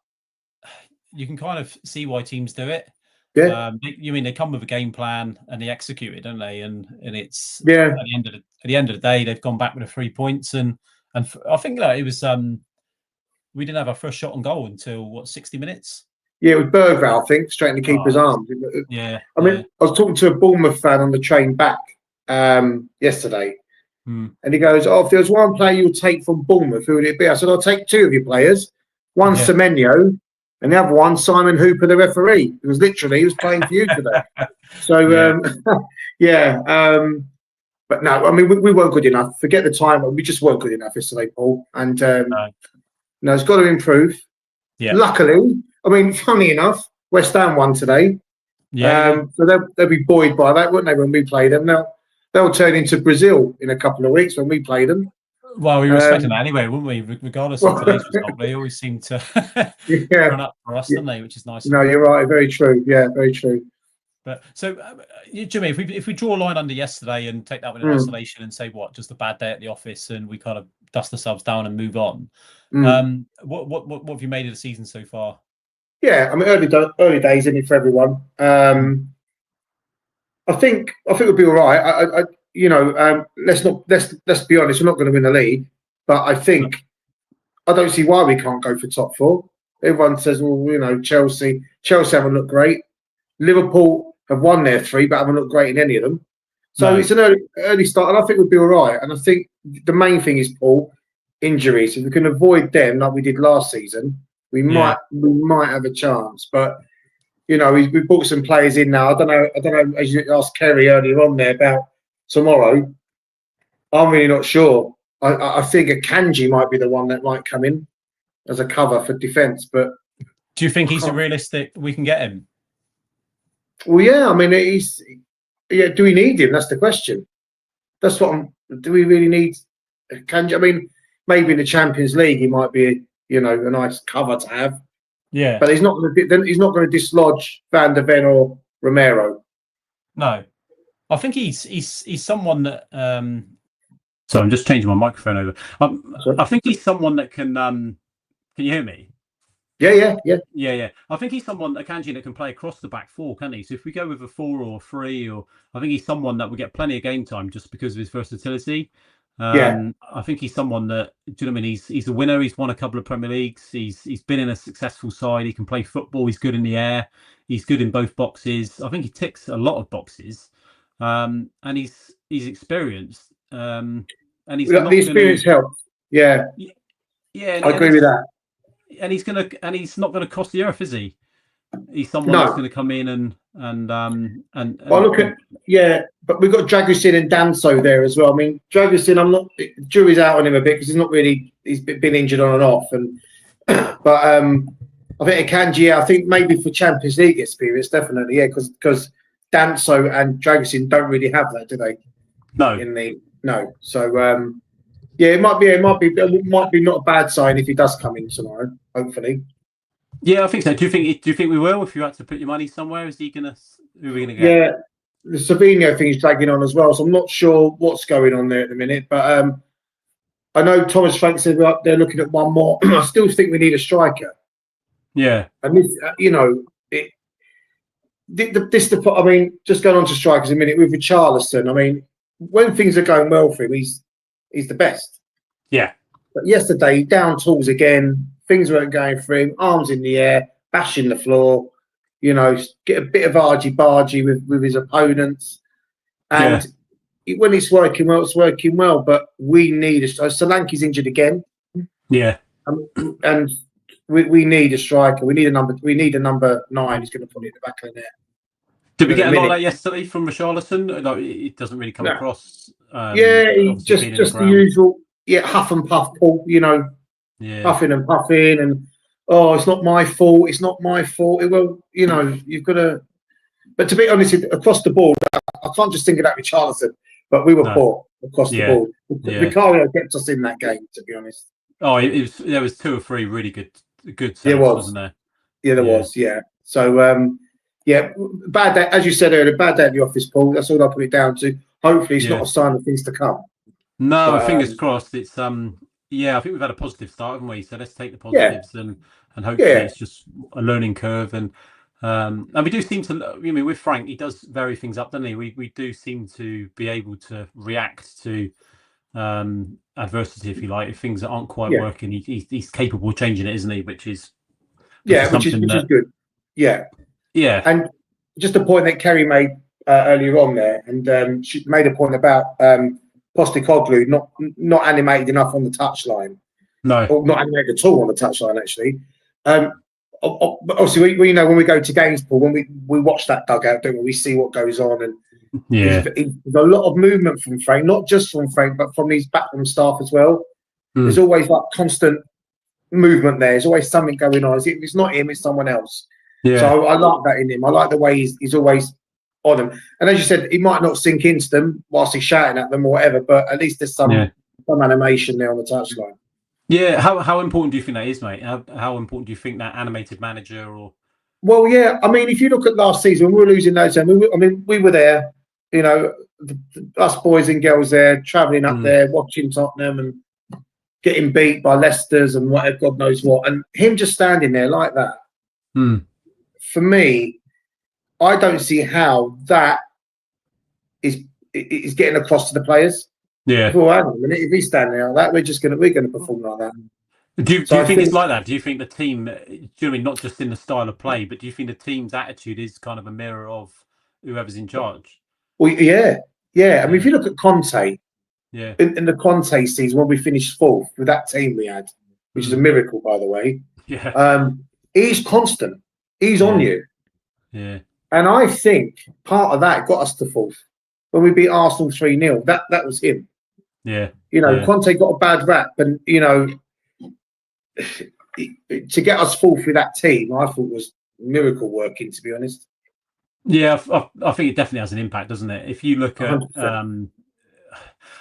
A: you can kind of see why teams do it.
D: Yeah.
A: They come with a game plan and they execute it, don't they? And it's
D: at
A: the end of the day, they've gone back with the 3 points, and I think that it was we didn't have our first shot on goal until 60 minutes.
D: Yeah, it was Bergvall, I think, straight in the keeper's arms.
A: Yeah.
D: I mean, I was talking to a Bournemouth fan on the train back yesterday.
A: Mm.
D: And he goes, "Oh, if there was one player you'll take from Bournemouth, who would it be?" I said, "I'll take two of your players. One Semenyo, and the other one Simon Hooper, the referee. Because literally he was playing for you today." So but no, I mean we weren't good enough. Forget the time, we just weren't good enough yesterday, Paul. And no, it's got to improve.
A: Yeah.
D: Luckily, I mean, funny enough, West Ham won today. So they'll be buoyed by that, won't they? When we play them, they'll turn into Brazil in a couple of weeks when we play them.
A: Well, we were expecting that anyway, wouldn't we? Regardless of today's result, they always seem to run up for us, don't they? Which is nice.
D: No, you're right. Very true. Yeah, very true.
A: But so, Jimmy, if we draw a line under yesterday and take that one in isolation and say just a bad day at the office and we kind of dust ourselves down and move on, what have you made of the season so far?
D: Yeah, I mean, early days in it for everyone. I think we'll be all right. Let's be honest. We're not going to win the league, but I don't see why we can't go for top four. Everyone says, well, Chelsea haven't looked great. Liverpool have won their three, but haven't looked great in any of them. So it's an early start, and I think we'll be all right. And I think the main thing is, Paul, injuries. If we can avoid them like we did last season, we might have a chance. But we brought some players in now. I don't know. As you asked Kerry earlier on there about tomorrow, I'm really not sure. I think a Kanji might be the one that might come in as a cover for defence. But
A: do you think he's a realistic? We can get him.
D: Well, yeah. I mean, do we need him? That's the question. That's what do we really need Kanji? I mean, maybe in the Champions League he might be a nice cover to have.
A: Yeah,
D: but he's not going to dislodge Van der Ven or Romero.
A: No, I think he's someone that. So I'm just changing my microphone over. I think he's someone that can. Can you hear me?
D: Yeah.
A: I think he's someone, a Kanji, that can play across the back four, can he? So if we go with a 4 or 3, I think he's someone that will get plenty of game time just because of his versatility. I think he's someone that, do you know what I mean? He's a winner. He's won a couple of Premier Leagues. He's been in a successful side. He can play football. He's good in the air. He's good in both boxes. I think he ticks a lot of boxes, and he's experienced. And he's
D: the experience helps. Yeah, I agree with that.
A: And he's not gonna cost the earth, is he? He's someone that's going to come in and
D: but we've got Dragusin and Danso there as well. I mean, Dragusin, jury's out on him a bit because he's been injured on and off, but I think Akanji, I think maybe for Champions League experience, definitely, because Danso and Dragusin don't really have that, do they?
A: No.
D: So it might be not a bad sign if he does come in tomorrow, hopefully.
A: Yeah, I think so. Do you think we will? If you had to put your money somewhere, who are we gonna get?
D: Yeah, the Savinho thing is dragging on as well, so I'm not sure what's going on there at the minute. But I know Thomas Frank said they're looking at one more. I still think we need a striker.
A: Yeah,
D: and this, I mean, just going on to strikers a minute with Richarlison. I mean, when things are going well for him, he's the best.
A: Yeah.
D: But yesterday, down tools again. Things weren't going for him. Arms in the air, bashing the floor. Get a bit of argy-bargy with his opponents. And when it's working well, it's working well. But we need Solanke's injured again.
A: Yeah.
D: And we need a striker. We need a number 9 who's going to put it in the back of the net.
A: Did we get a lot of that yesterday from Richarlison? No, it doesn't really come across.
D: He's just the usual. Yeah, huff and puff, Paul. Puffing and puffing, and it's not my fault. It's not my fault. Well, you've got to. But to be honest, across the board, I can't just think of that with Richarlison. But we were poor across the board. Vicario kept us in that game, to be honest.
A: Oh, there was 2 or 3 really good saves, wasn't there?
D: Yeah, there was. Yeah. So, bad day, as you said earlier, bad day at the office, Paul. That's all I put it down to. Hopefully, it's not a sign of things to come.
A: No, but, fingers crossed. It's I think we've had a positive start, haven't we? So let's take the positives and hopefully it's just a learning curve. And we do seem to. I mean, with Frank, he does vary things up, doesn't he? We do seem to be able to react to adversity, if you like. If things aren't quite working, he's capable of changing it, isn't he? Which is
D: which is good. Yeah.
A: And
D: just the point that Kerry made earlier on there, and she made a point about Postecoglou not animated enough on the touchline.
A: No,
D: or not animated at all on the touchline actually. Obviously, we know when we go to games, Paul, when we watch that dugout, don't we? We see what goes on, and there's a lot of movement from Frank, not just from Frank, but from his backroom staff as well. There's always like constant movement there. There's always something going on. If it's not him, it's someone else.
A: Yeah.
D: So I like that in him. I like the way he's always on them. And as you said, he might not sink into them whilst he's shouting at them or whatever, but at least there's some animation there on the touchline.
A: Yeah. How important do you think that is, mate? How important do you think that animated manager or?
D: Well, yeah. I mean, if you look at last season, when we were losing those, we were there. You know, us boys and girls there, travelling up there, watching Tottenham and getting beat by Leicester's and whatever, God knows what, and him just standing there like that. For me, I don't see how that is getting across to the players.
A: Yeah.
D: Well, hang on a minute, if he's standing there like that, we're gonna perform like that.
A: Do you think it's like that? Do you think the team, do you know what I mean, not just in the style of play, but do you think the team's attitude is kind of a mirror of whoever's in charge?
D: Well, yeah. I mean, if you look at Conte, in the Conte season when we finished 4th with that team we had, which is a miracle, by the way.
A: Yeah.
D: He's constant. He's on you.
A: Yeah.
D: And I think part of that got us to 4th when we beat Arsenal 3-0. That was him.
A: Yeah.
D: You know, Conte got a bad rap, and you know, to get us 4th with that team, I thought was miracle working. To be honest.
A: Yeah, I think it definitely has an impact, doesn't it? If you look at,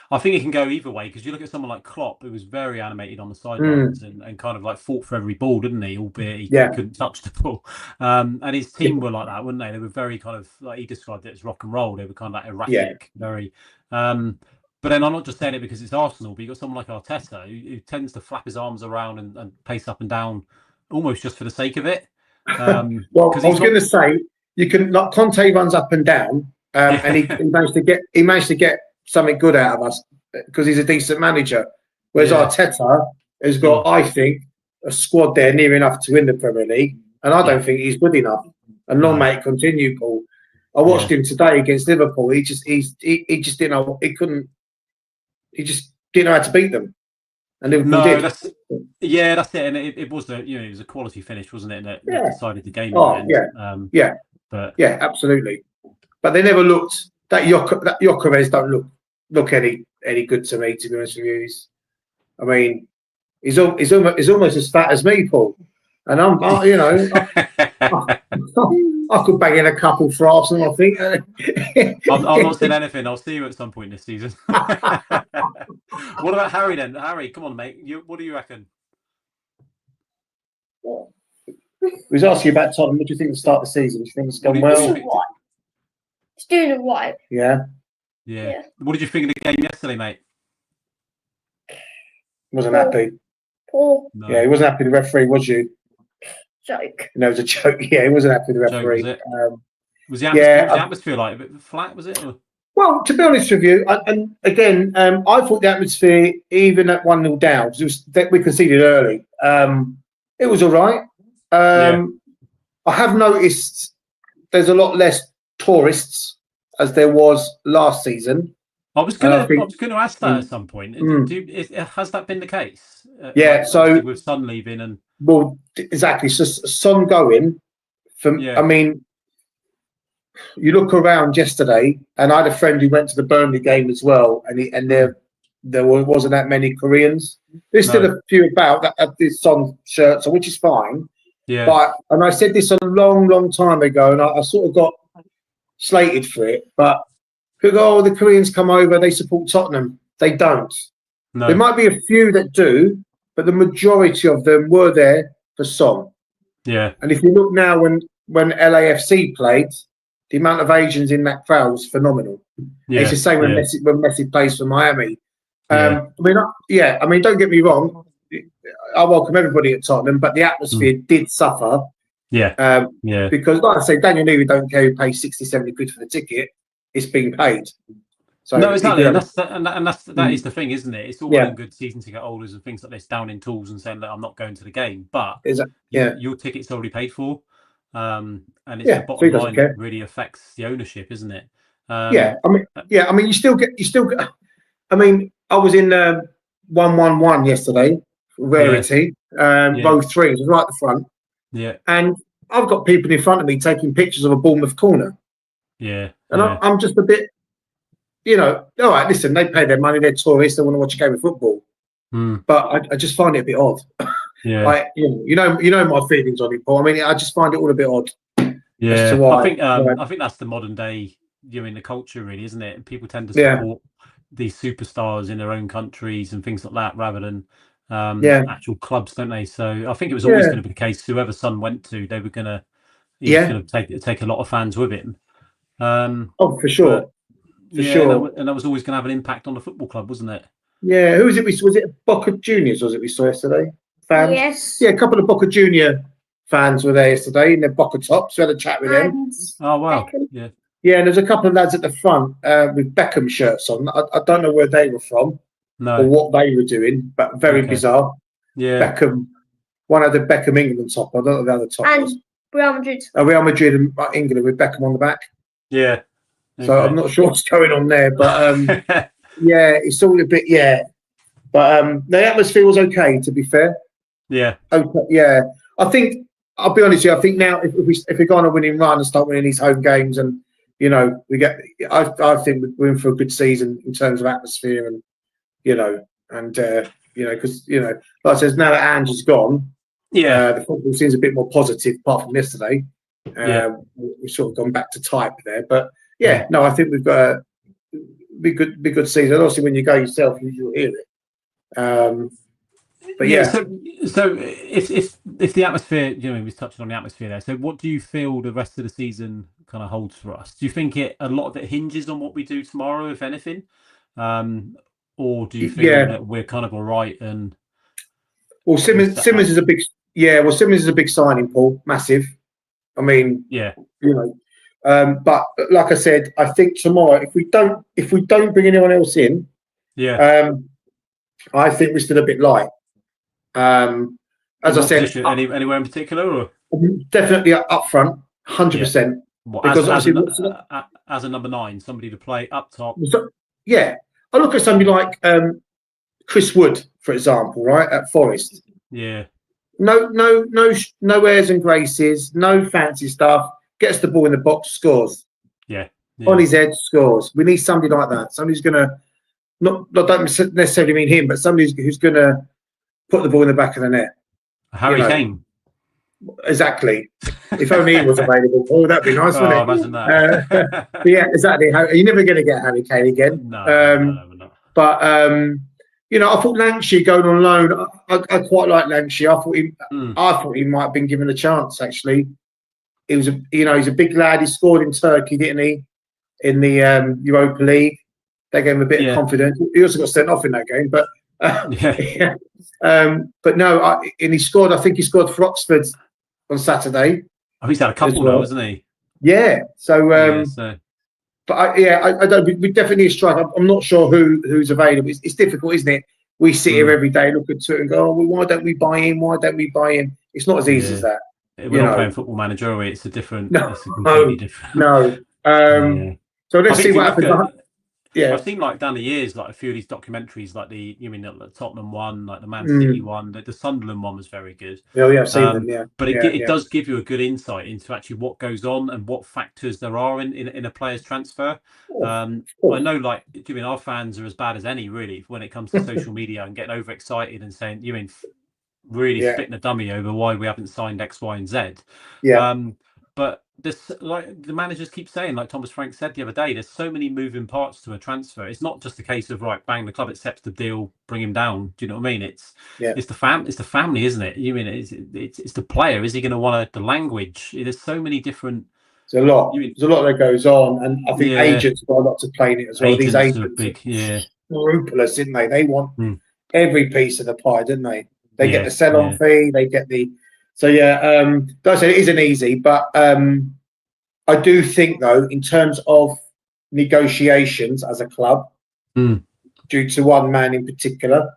A: I think it can go either way, because you look at someone like Klopp, who was very animated on the sidelines and kind of like fought for every ball, didn't he? Albeit he couldn't touch the ball. And his team were like that, weren't they? They were very kind of, like he described it as rock and roll. They were kind of like erratic, very. But then I'm not just saying it because it's Arsenal, but you've got someone like Arteta who tends to flap his arms around and pace up and down almost just for the sake of it.
D: Well, I was going to say, you can, like Conte runs up and down, and he managed to get something good out of us because he's a decent manager. Whereas Arteta has got, I think, a squad there near enough to win the Premier League, and I don't think he's good enough. And long may it continue, Paul. I watched him today against Liverpool. He just didn't know. He just didn't know how to beat them. And Liverpool did.
A: That's it. And it was it was a quality finish, wasn't it? That decided the game. Absolutely.
D: But they never looked. That Gyökeres don't look any good to me. To be honest with you, I mean, he's almost as fat as me, Paul. And I'm I could bang in a couple for Arsenal, I think.
A: I'm not saying anything. I'll see you at some point this season. What about Harry then? Harry, come on, mate. What do you reckon?
D: We was asking you about Tottenham. What do you think of the start of the season? Do you think it's gone well?
B: It's doing all right.
D: Yeah.
A: What did you think of the game yesterday, mate?
D: Wasn't happy.
B: Poor.
A: No.
D: Yeah, he wasn't happy with the referee, was you?
B: Joke.
D: No, it was a joke. Yeah, he wasn't happy with the referee.
A: Was the atmosphere like a bit flat? Was it? Or?
D: Well, to be honest with you, and again, I thought the atmosphere, even at 1-0 down, because we conceded early, it was all right. I have noticed there's a lot less tourists as there was last season.
A: I was going to ask that at some point. Has that been the case?
D: So
A: with Son leaving and
D: exactly. So Son going. I mean, you look around yesterday, and I had a friend who went to the Burnley game as well, and there wasn't that many Koreans. There's still a few about that have this Son shirt, so which is fine. Yeah. And I said this a long time ago, and I sort of got slated for it, but people go, the Koreans come over, they support Tottenham. They don't. No. There might be a few that do, but the majority of them were there for Son.
A: Yeah.
D: And if you look now, when LAFC played, the amount of Asians in that crowd was phenomenal. Yeah. It's the same when Messi plays for Miami. I mean, don't get me wrong. I welcome everybody at Tottenham, but the atmosphere did suffer. Because, like I say, Daniel Levy don't care who pays 60, 70 quid for the ticket. It's being paid. So
A: no, exactly. And that is the thing, isn't it? It's all well and good season ticket holders and things like this down in tools and saying that I'm not going to the game, but your ticket's already paid for. and it's
D: Yeah,
A: the
D: so he
A: bottom
D: doesn't
A: line
D: care.
A: that really affects the ownership, isn't it?
D: I mean, you still get. I mean, I was in 111 yesterday, Rarity, row 3, it was right at the front.
A: Yeah.
D: And I've got people in front of me taking pictures of a Bournemouth corner.
A: Yeah.
D: And I'm just a bit, all right, listen, they pay their money, they're tourists, they want to watch a game of football. But I just find it a bit odd.
A: Yeah.
D: You know my feelings on it, Paul. I mean, I just find it all a bit odd.
A: Yeah.
D: As to why,
A: I think that's the modern day, the culture, really, isn't it? People tend to support these superstars in their own countries and things like that rather than actual clubs, don't they? So I think it was always going to be the case. Whoever Son went to, they were going to take a lot of fans with him.
D: For sure.
A: And that was always going to have an impact on the football club, wasn't it?
D: Yeah, who was it? Was it Boca Juniors? Was it we saw yesterday? Fans?
B: Yes.
D: Yeah, a couple of Boca Junior fans were there yesterday in their Boca tops. We had a chat with them.
A: Oh wow!
B: Beckham.
A: Yeah.
D: Yeah, and there's a couple of lads at the front with Beckham shirts on. I don't know where they were from or what they were doing, but very bizarre.
A: Yeah.
D: Beckham. One had the Beckham England top. I don't know the other top
B: And
D: was.
B: Real Madrid.
D: Real Madrid and England with Beckham on the back.
A: Yeah.
D: Okay. So I'm not sure what's going on there, but yeah, it's all a bit But the atmosphere was okay, to be fair.
A: Yeah.
D: Okay. Yeah, I think I'll be honest with you. I think now if we go on a winning run and start winning these home games, and we get, I think we're in for a good season in terms of atmosphere, and because like I said, now that Ange is gone, the football seems a bit more positive. Apart from yesterday, we've sort of gone back to type there. But no, I think we've got a be good season. Obviously, when you go yourself, you'll hear it. But
A: so if the atmosphere, we touched on the atmosphere there. So what do you feel the rest of the season kind of holds for us? Do you think a lot of it hinges on what we do tomorrow, if anything, or do you feel that we're kind of all right? And
D: Simmons is a big Simmons is a big signing, Paul, massive. I mean, but like I said, I think tomorrow, if we don't bring anyone else in, I think we're still a bit light. As I said,
A: anywhere in particular, or
D: definitely up front, 100%.
A: Because as a number 9, somebody to play up top.
D: So, I look at somebody like Chris Wood, for example, right at Forest.
A: Yeah.
D: No airs and graces, no fancy stuff. Gets the ball in the box, scores.
A: Yeah.
D: On his head, scores. We need somebody like that. Somebody who's gonna not don't necessarily mean him, but somebody who's gonna put the ball in the back of the net.
A: Harry Kane.
D: Exactly. If only he was available. Oh, that'd be nice, wouldn't it?
A: Imagine that.
D: Yeah, exactly. You're never going to get Harry Kane again.
A: No.
D: But I thought Lancashire going on loan. I quite like Lancashire. I thought he might have been given a chance. Actually, he was he's a big lad. He scored in Turkey, didn't he? In the Europa League, they gave him a bit of confidence. He also got sent off in that game, but but no, and he scored. I think he scored for Oxford on Saturday.
A: Oh, he's had a couple now, hasn't he?
D: Yeah. So, but I don't. We definitely need a strike. I'm not sure who's available. It's difficult, isn't it? We sit here every day, look at it, and go, "Oh, well, why don't we buy in? Why don't we buy in?" It's not as easy as that.
A: We're not playing Football Manager, are we? It's a different.
D: No,
A: it's a completely different.
D: No. So let's see what happens.
A: I've seen down the years, a few of these documentaries, the Tottenham one, like the Man City one, the Sunderland one was very good.
D: Oh yeah, I've seen them. Yeah,
A: but it does give you a good insight into actually what goes on and what factors there are in a player's transfer. I know, our fans are as bad as any, really, when it comes to social media and getting overexcited and saying really spitting a dummy over why we haven't signed X, Y, and Z. But this, the managers keep saying, like Thomas Frank said the other day, there's so many moving parts to a transfer. It's not just a case of bang, the club accepts the deal, bring him down. Do you know what I mean? It's the family, isn't it? It's the player. Is he going to want the language? There's so many different.
D: There's a lot. There's a lot that goes on, and I think agents got a lot to play in it as well. These agents are scrupulous, didn't they? They want every piece of the pie, didn't they? They get the sell-on fee. They get the. So like I said, it isn't easy, but I do think, though, in terms of negotiations as a club, due to one man in particular,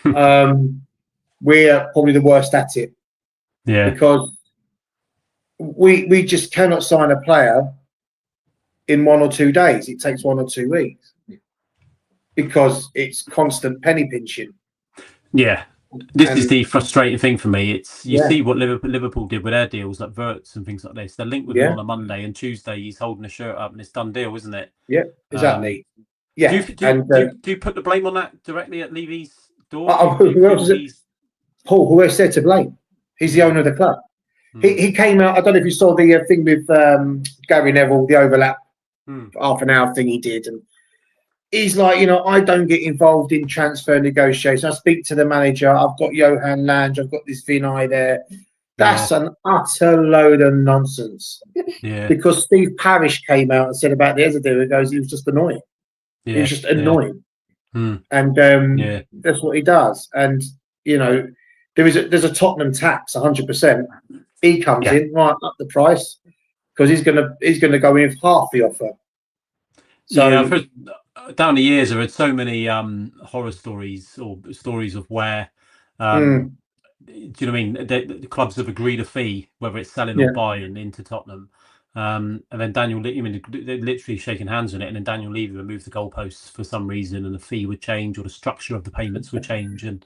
D: we're probably the worst at it.
A: Yeah.
D: Because we just cannot sign a player in 1 or 2 days. It takes 1 or 2 weeks because it's constant penny pinching.
A: Yeah. This is the frustrating thing for me. It's you see what Liverpool did with their deals, like Wirtz and things like this. They're linked with him on a Monday, and Tuesday he's holding a shirt up, and it's done deal, isn't it?
D: Yeah, exactly. Yeah.
A: Do you put the blame on that directly at Levy's door?
D: Who else is it? Paul, who else said to blame? He's the owner of the club. He came out. I don't know if you saw the thing with Gary Neville, the overlap half an hour thing he did, and he's like, I don't get involved in transfer negotiations. I speak to the manager. I've got Johan Lange. I've got this Vinay there. That's an utter load of nonsense.
A: Yeah.
D: Because Steve Parish came out and said about the Ezadu, it goes, he was just annoying.
A: Yeah.
D: He was just annoying.
A: Yeah.
D: And that's what he does. And, there's a Tottenham tax, 100%. He comes in, right up the price, because he's gonna go in with half the offer. So
A: I've heard, down the years, I've heard so many horror stories or stories of where, do you know what I mean? The clubs have agreed a fee, whether it's selling or buying into Tottenham, and then Daniel, they're literally shaking hands on it, and then Daniel Levy would move the goalposts for some reason, and the fee would change, or the structure of the payments would change, and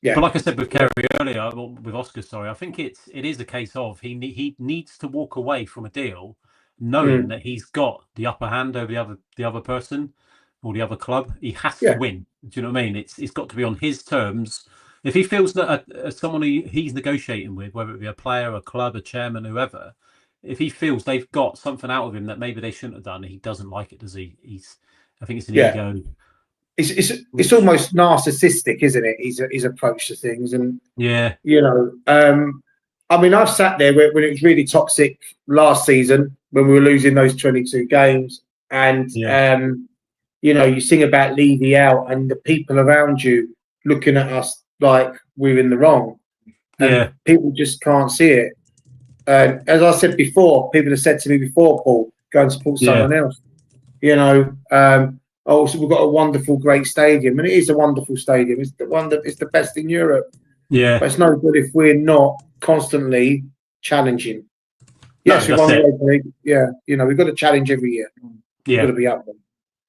A: but like I said with Kerry earlier, with Oscar, sorry, I think it is a case of he needs to walk away from a deal, knowing that he's got the upper hand over the other person or the other club. He has to win. Do you know what I mean? It's got to be on his terms. If he feels that someone he's negotiating with, whether it be a player, a club, a chairman, whoever, if he feels they've got something out of him that maybe they shouldn't have done, he doesn't like it, does he? I think it's an ego.
D: It's almost narcissistic, isn't it? His approach to things, and I mean, I've sat there when it was really toxic last season when we were losing those 22 games, and you sing about Levy out, and the people around you looking at us like we're in the wrong, and people just can't see it. As I said before, people have said to me before, Paul, go and support someone else. So we've got a wonderful, great stadium, and it is a wonderful stadium. It's the best in Europe.
A: Yeah,
D: but it's no good if we're not constantly challenging. Yes, we won the Europa League. Yeah, we've got to challenge every year. We've got to be up there.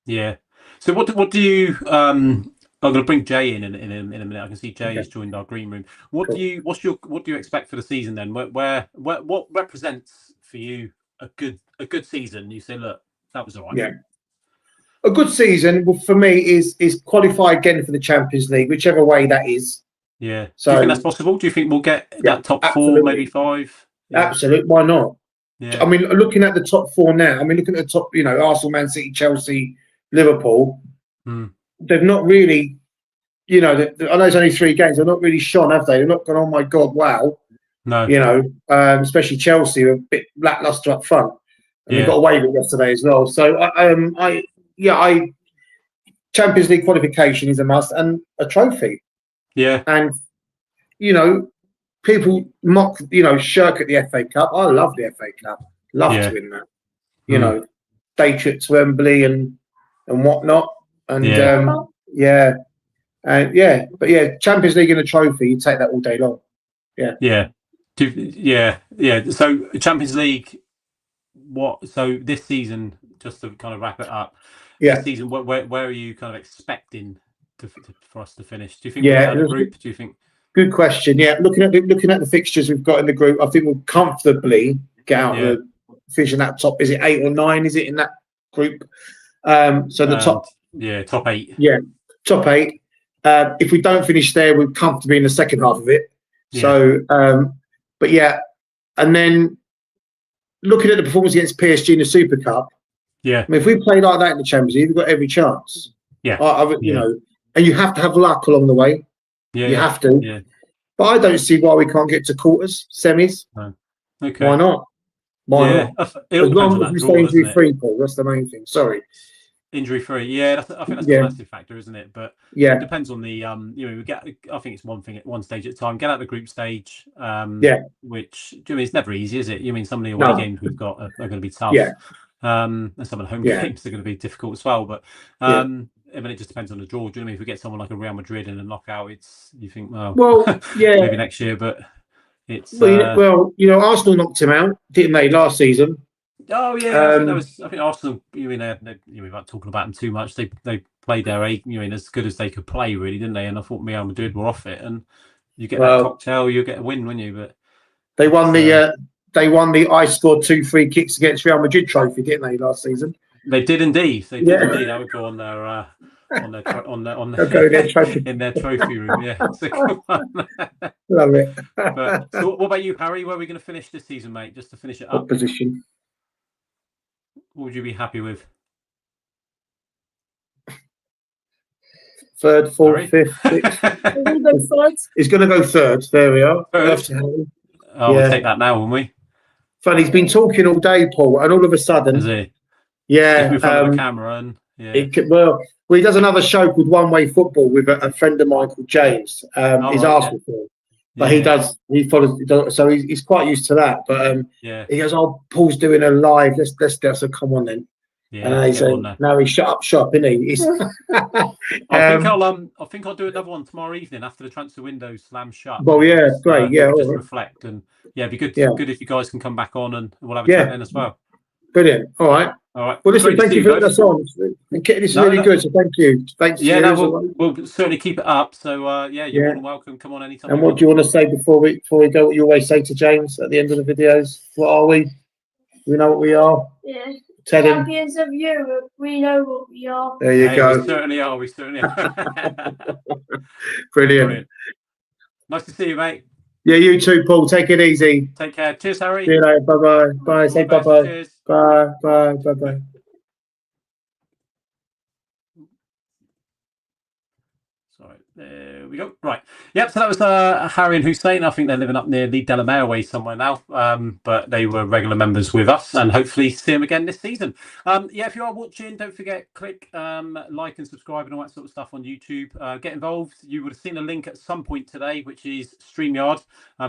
A: Yeah. So what do you? I'm going to bring Jay in a minute. I can see Jay has joined our green room. What do you expect for the season then? What represents for you a good season? You say, look, that was all right.
D: Yeah. A good season for me is qualify again for the Champions League, whichever way that is.
A: Yeah. So, do you think that's possible? Do you think we'll get that top four, maybe five?
D: Yeah. Absolutely. Why not? Yeah. I mean, looking at the top four now, looking at the top, Arsenal, Man City, Chelsea, Liverpool, they've not really, I know it's only 3 games, they've not really shone, have they? They've not gone, oh my God, wow.
A: No.
D: Especially Chelsea are a bit lacklustre up front. And they got away with it yesterday as well. So, Champions League qualification is a must, and a trophy.
A: Yeah.
D: And, people mock, shirk at the FA Cup. I love the FA Cup. Love to win that. Day trip to Wembley and whatnot. And but Champions League and a trophy, you take that all day long. Yeah.
A: So Champions League, so this season, just to kind of wrap it up, this season, where are you kind of expecting for us to finish? Do you think we're out of the group? Do you think?
D: Good question. Yeah, looking at the fixtures we've got in the group, I think we'll comfortably get out of finish in that top. Is it 8 or 9? Is it in that group? So the top.
A: Yeah, top 8.
D: Yeah, top 8. If we don't finish there, we're comfortably in the second half of it. Yeah. So, and then looking at the performance against PSG in the Super Cup.
A: Yeah.
D: If we play like that in the Champions League, we've got every chance.
A: Yeah.
D: And you have to have luck along the way.
A: Yeah.
D: You have to.
A: Yeah.
D: But I don't see why we can't get to quarters, semis.
A: No. Okay.
D: Why not? Why not?
A: As
D: long as we stay injury-free, Paul. That's the main thing. Sorry.
A: Injury-free. Yeah, I think that's a massive factor, isn't it? But it depends on the we get. I think it's one thing at one stage at a time. Get out the group stage. Which it's never easy, is it? Some of the away games we've got are going to be tough.
D: Yeah.
A: And some of the home games are going to be difficult as well. But it just depends on the draw. Do you know what I mean? If we get someone like a Real Madrid in a knockout, you think, maybe next year. But It's
D: well, Arsenal knocked him out, didn't they, last season?
A: Oh yeah, I think Arsenal. Without talking about them too much, they played their as good as they could play, really, didn't they? And I thought Real Madrid were off it, and you get that cocktail, you get a win, wouldn't you? But
D: they won the I scored 2 free kicks against Real Madrid trophy, didn't they, last season?
A: They did indeed. They did indeed. That would go on their in their trophy room. Yeah, it's a good one.
D: Love it.
A: So, what about you, Harry? Where are we going to finish this season, mate? Just to finish it up.
D: Position.
A: What would you be happy with?
D: 3rd, 4th, 5th, 6th. He's going to go 3rd. There we are.
A: We'll take that now, won't we?
D: Funny, he's been talking all day, Paul, and all of a sudden,
A: is he?
D: Yeah,
A: in front of the camera, and
D: he does another show called One Way Football with a friend of mine called James. He's Arsenal fan, but he follows. So he's quite used to that. But he goes, "Oh, Paul's doing a live. Let's go." So come on then.
A: Yeah,
D: and he said, "Now he's shut up shop, isn't he?"
A: I think I'll do another one tomorrow evening after the transfer window slams shut.
D: Well, yeah, great.
A: Just reflect, and it'd be good if you guys can come back on, and we'll have a chat then as well.
D: Brilliant. All right. Well, listen, thank you for putting us on. This is really good, so thank you. Thanks.
A: Yeah, we'll certainly keep it up. So, you're more than welcome. Come on anytime.
D: And what do you want to say before we go? What you always say to James at the end of the videos? What are we? We know what we are.
B: Yeah.
D: Tell him.
B: Champions of Europe. We know what we are.
D: There you go.
A: We certainly are. We certainly are.
D: Brilliant.
A: Nice to see you, mate.
D: Yeah, you too, Paul. Take it easy.
A: Take care. Cheers, Harry.
D: See you later. Bye-bye. Bye. Say bye-bye.
A: Cheers.
D: Bye. Bye. Bye-bye.
A: Sorry, there we go. Right. Yep, so that was Harry and Hussein. I think they're living up near the Delamere way somewhere now, but they were regular members with us, and hopefully see them again this season. If you are watching, don't forget, click like and subscribe and all that sort of stuff on YouTube. Get involved. You would have seen a link at some point today, which is StreamYard.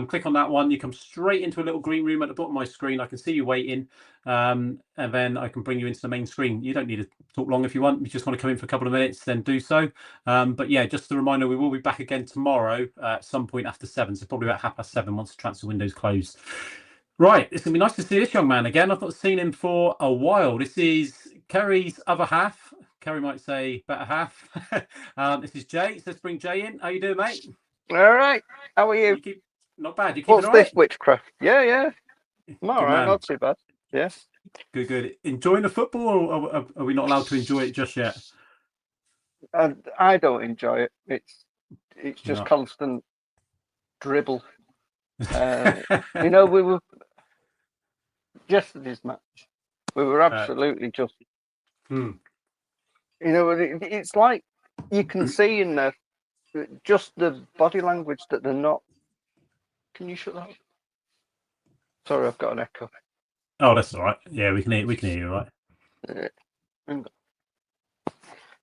A: Click on that one. You come straight into a little green room at the bottom of my screen. I can see you waiting, and then I can bring you into the main screen. You don't need to talk long if you want. You just want to come in for a couple of minutes, then do so. But yeah, just a reminder, we will be back again tomorrow at some point after 7, so probably about 7:30 once the transfer window's closed. Right, it's going to be nice to see this young man again. I've not seen him for a while. This is Kerry's other half. Kerry might say better half. This is Jay. So let's bring Jay in. How you doing, mate?
E: All right. How are you?
A: Not bad. You keep
E: What's this witchcraft? Yeah. I'm all right. Not too bad. Yes.
A: Good. Enjoying the football, or are we not allowed to enjoy it just yet?
E: I don't enjoy it. It's just constant dribble. We were yesterday's match. We were absolutely just. It's like you can see in there just the body language that they're not. Can you shut that up? Sorry, I've got an echo.
A: Oh, that's all right. Yeah, we can hear you, all right?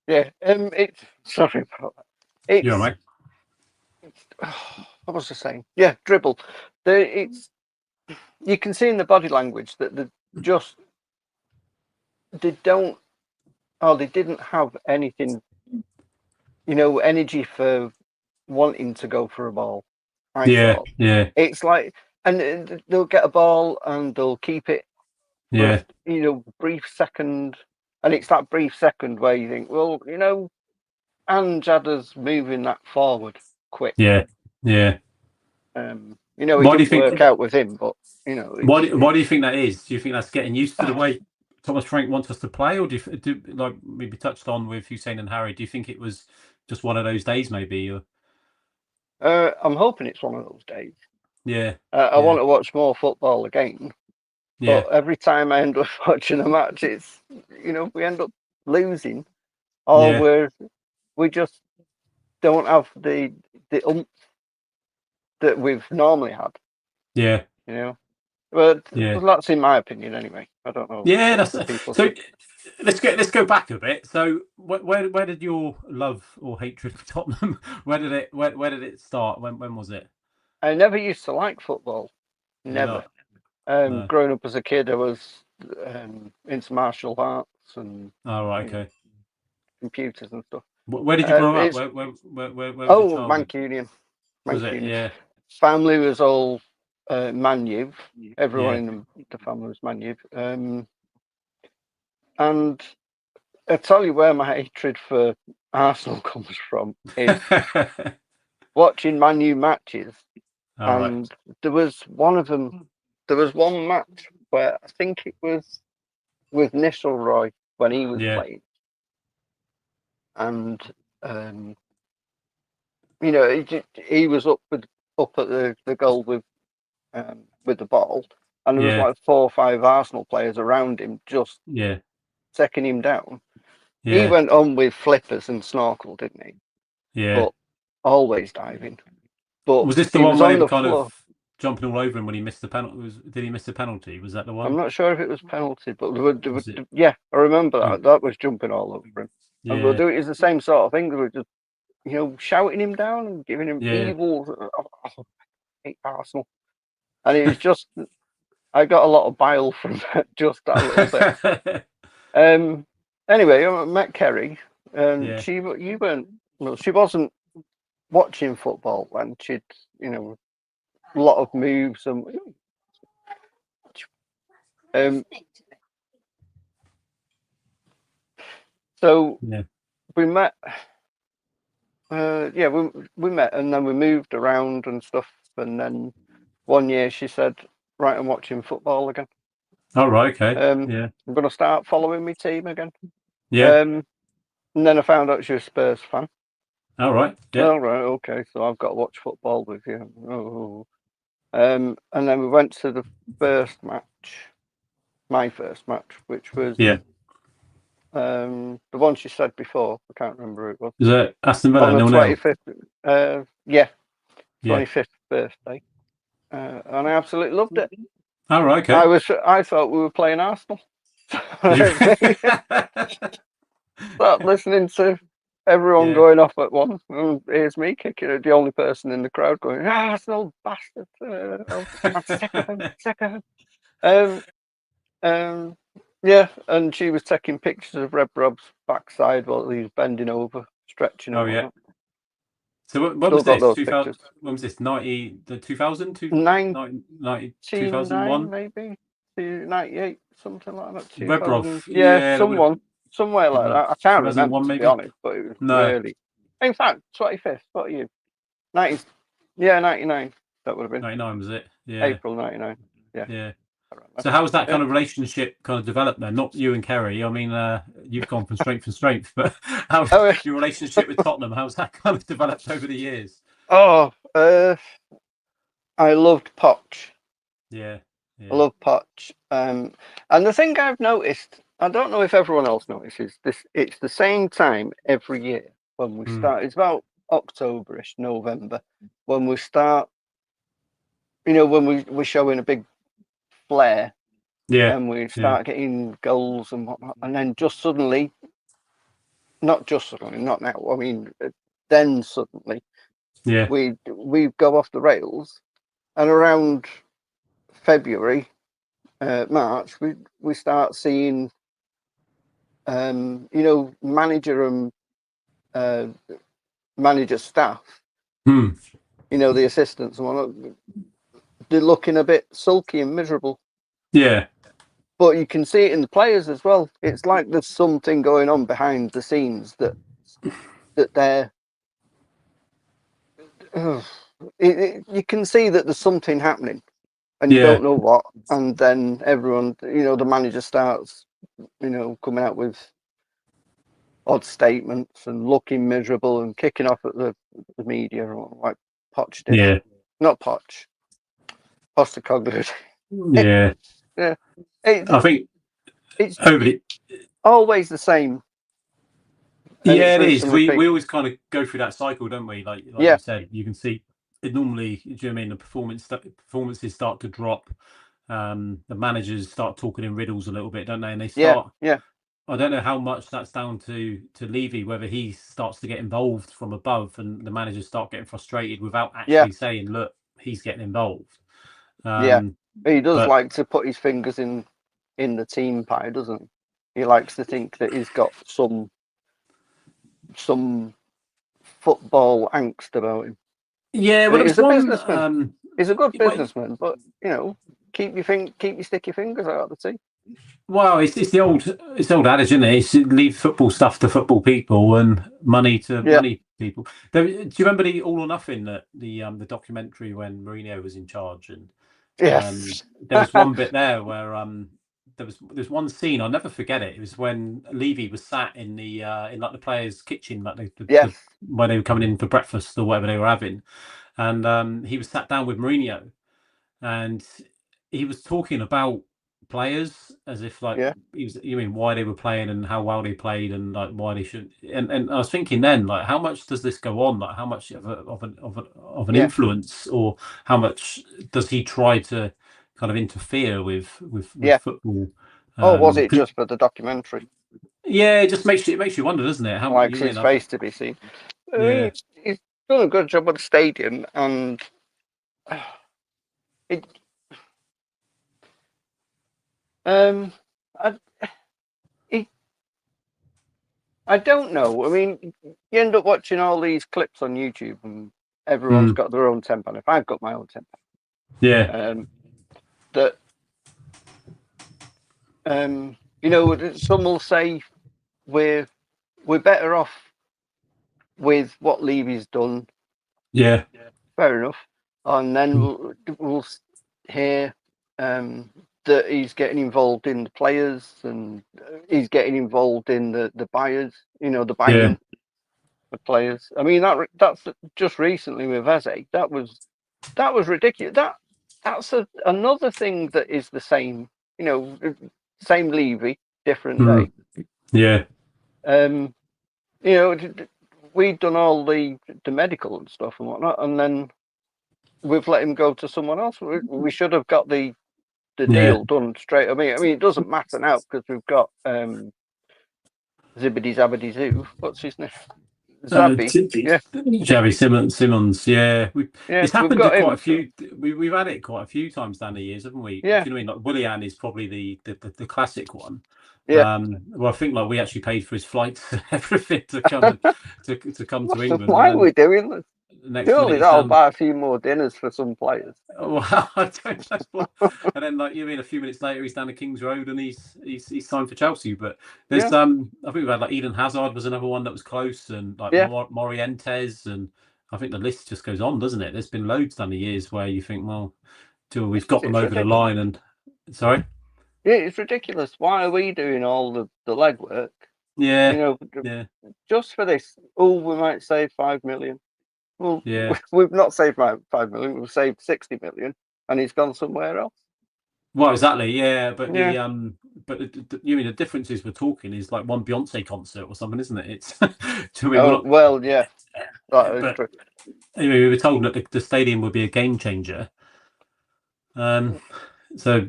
E: Yeah. It's sorry about that.
A: You're all right.
E: What was I saying? Yeah, dribble. You can see in the body language that they didn't have anything, energy for wanting to go for a ball.
A: Yeah.
E: It's like, and they'll get a ball and they'll keep it.
A: Yeah.
E: Brief second, and it's that brief second where you think, well, and Jada's moving that forward quick.
A: Yeah.
E: It didn't work out with him, but
A: Why do you think that is? Do you think that's getting used to the way Thomas Frank wants us to play, or do like maybe touched on with Hussein and Harry? Do you think it was just one of those days, maybe? Or...
E: I'm hoping it's one of those days.
A: Yeah.
E: I want to watch more football again.
A: Yeah.
E: But every time I end up watching a match, it's we end up losing, or we just don't have the oomph that we've normally had.
A: Yeah.
E: But that's in my opinion anyway. I don't know.
A: Yeah, that's so. Let's go back a bit. So where did your love or hatred for Tottenham? Where did it start? When was it?
E: I never used to like football. Never. Growing up as a kid, I was into martial arts and computers and stuff.
A: Where did you grow up? Where
E: Mancunian.
A: Was it? Yeah.
E: Family was all Man U. Everyone in the family was Man U. And I tell you where my hatred for Arsenal comes from is watching Man U matches. And there was one of them. There was one match where I think it was with Nistelrooy when he was playing, and you know, he was up at the goal with the ball, and there was like 4 or 5 Arsenal players around him just taking him down. He went on with flippers and snorkel, didn't he?
A: Yeah.
E: But always diving. But
A: was this the
E: he
A: one
E: was
A: where
E: on
A: he
E: the
A: kind
E: floor.
A: of jumping all over him when he missed the penalty? Did he miss the penalty? Was that the one?
E: I'm not sure if it was penalty, but yeah, I remember that. That was jumping all over him.
A: Yeah.
E: And we'll do it. It's the same sort of thing. They were just, you know, shouting him down and giving him evil. I hate Arsenal. And it was just, I got a lot of bile from just that little bit. Anyway, I met Kerry, and she wasn't watching football when she'd, you know, a lot of moves and so we met. We met, and then we moved around and stuff. And then one year she said, "Right, I'm watching football again."
A: Oh, right, okay.
E: I'm going to start following my team again.
A: Yeah.
E: And then I found out she was a Spurs fan.
A: All right. Yeah.
E: All right. Okay. So I've got to watch football with you. Oh. And then we went to the first match, my first match, which was the one she said before. I can't remember who it was.
A: Is it Aston Villa?
E: On the 25th. 25th birthday. And I absolutely loved it.
A: All right. Okay.
E: I thought we were playing Arsenal. Start listening to everyone going off at once. And here's me kicking it, the only person in the crowd going, Arsenal bastard. I'm sick of him, sick of him. Yeah, and she was taking pictures of Red Rob's backside while he was bending over, stretching.
A: Oh, yeah. So when was this? 2000, when was this? 2000? 2001?
E: Maybe? 98, something like that.
A: Rebrov.
E: Yeah, somewhere like that. I can't remember, to be honest, but it was really... In fact, 25th, what are you? 99. That would have been.
A: 99, was it? Yeah.
E: April 99. Yeah.
A: So how was that kind of relationship kind of developed then? Not you and Kerry. I mean, you've gone from strength to strength, but how's your relationship with Tottenham? How's that kind of developed over the years?
E: Oh, I loved Poch.
A: Yeah.
E: I love Poch. And the thing I've noticed, I don't know if everyone else notices this, it's the same time every year when we start. It's about October-ish, November, when we start, you know, when we're showing a big flare, and we start getting goals and whatnot, and then just suddenly, not now, I mean, then suddenly, we go off the rails, and around February, March, we start seeing, you know, manager and manager staff, you know, the assistants and whatnot, they're looking a bit sulky and miserable.
A: Yeah.
E: But you can see it in the players as well. It's like there's something going on behind the scenes that they're... you can see that there's something happening, and you don't know what. And then everyone, you know, the manager starts, you know, coming out with odd statements and looking miserable and kicking off at the media, like Poch did.
A: Yeah.
E: Not Poch. Postecoglou.
A: Yeah.
E: Yeah.
A: I think
E: it's always the same.
A: Yeah, it is. We always kind of go through that cycle, don't we? Like you said, you can see it normally. Do you know what I mean? The performances start to drop. The managers start talking in riddles a little bit, don't they? And they start.
E: Yeah.
A: I don't know how much that's down to Levy, whether he starts to get involved from above, and the managers start getting frustrated without actually saying, "Look, he's getting involved."
E: He does like to put his fingers in the team pie, doesn't he? He likes to think that he's got some football angst about him.
A: Yeah, well, there was
E: He's a good businessman, but keep your sticky fingers out of the tea.
A: Well, it's the old adage, isn't it? It's leave football stuff to football people and money to money people. Do you remember the All or Nothing, the documentary when Mourinho was in charge? And
E: yes,
A: there was one bit there where there's one scene, I'll never forget it. It was when Levy was sat in the in like the players' kitchen, like when they were coming in for breakfast or whatever they were having, and he was sat down with Mourinho, and he was talking about players as if like you mean why they were playing and how well they played and like why they should. And I was thinking then, like, how much does this go on? Like, how much of an influence, or how much does he try to kind of interfere with football?
E: Was it just for the documentary?
A: Yeah, it just makes you wonder, doesn't it? How
E: likes his face to be seen. I mean, he's done a good job at the stadium, and I don't know. I mean, you end up watching all these clips on YouTube, and everyone's got their own temp on. If I've got my own temp, some will say we're better off with what Levy's done.
A: Yeah,
E: fair enough. And then we'll hear that he's getting involved in the players, and he's getting involved in the buyers. The buying the players. I mean, that's just recently with Eze. That was ridiculous. That's another thing that is the same. Same Levy, different day.
A: Yeah.
E: We'd done all the medical and stuff and whatnot, and then we've let him go to someone else. We should have got the deal done straight. I mean, it doesn't matter now because we've got Zibbity Zabbity Zoo. What's his name? Zabby.
A: Javi Simmons. Yeah. It's happened to quite a few. We've had it quite a few times down the years, haven't we?
E: Yeah.
A: Do you know what I mean? Like Willian is probably the classic one.
E: Yeah.
A: Well, I think like we actually paid for his flights and everything to come to England.
E: Why are we doing this? Surely that'll buy a few more dinners for some players.
A: Well, I don't know. And then, like, a few minutes later, he's down the King's Road and he's signed for Chelsea. But there's, I think we've had like Eden Hazard was another one that was close, and like Morientes, and I think the list just goes on, doesn't it? There's been loads down the years where you think, well, we've got them over the line, and sorry.
E: Yeah, it's ridiculous. Why are we doing all the legwork?
A: Yeah.
E: Just for this. Oh, we might save 5 million. Well, we've not saved 5 million. We've saved 60 million, and he's gone somewhere else.
A: Well, exactly. Yeah, but you mean the differences we're talking is like one Beyonce concert or something, isn't it? It's.
E: Well, yeah. That is true.
A: Anyway, we were told that the stadium would be a game changer. So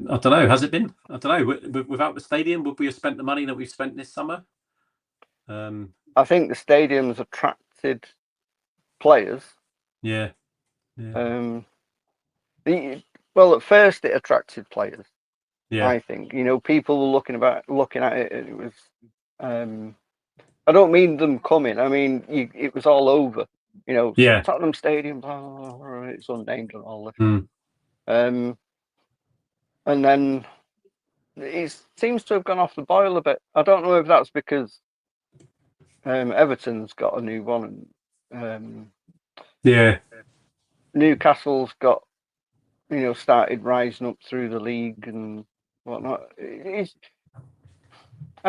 A: I don't know. Has it been? I don't know. Without the stadium, would we have spent the money that we've spent this summer?
E: I think the stadium's attracted players.
A: Yeah.
E: Well, at first it attracted players. Yeah. I think people were looking at it, and it was. I don't mean them coming. I mean it was all over. Tottenham Stadium. Blah, blah, blah, it's unnamed and all this. And then it seems to have gone off the boil a bit. I don't know if that's because Everton's got a new one, and Newcastle's got started rising up through the league and whatnot. I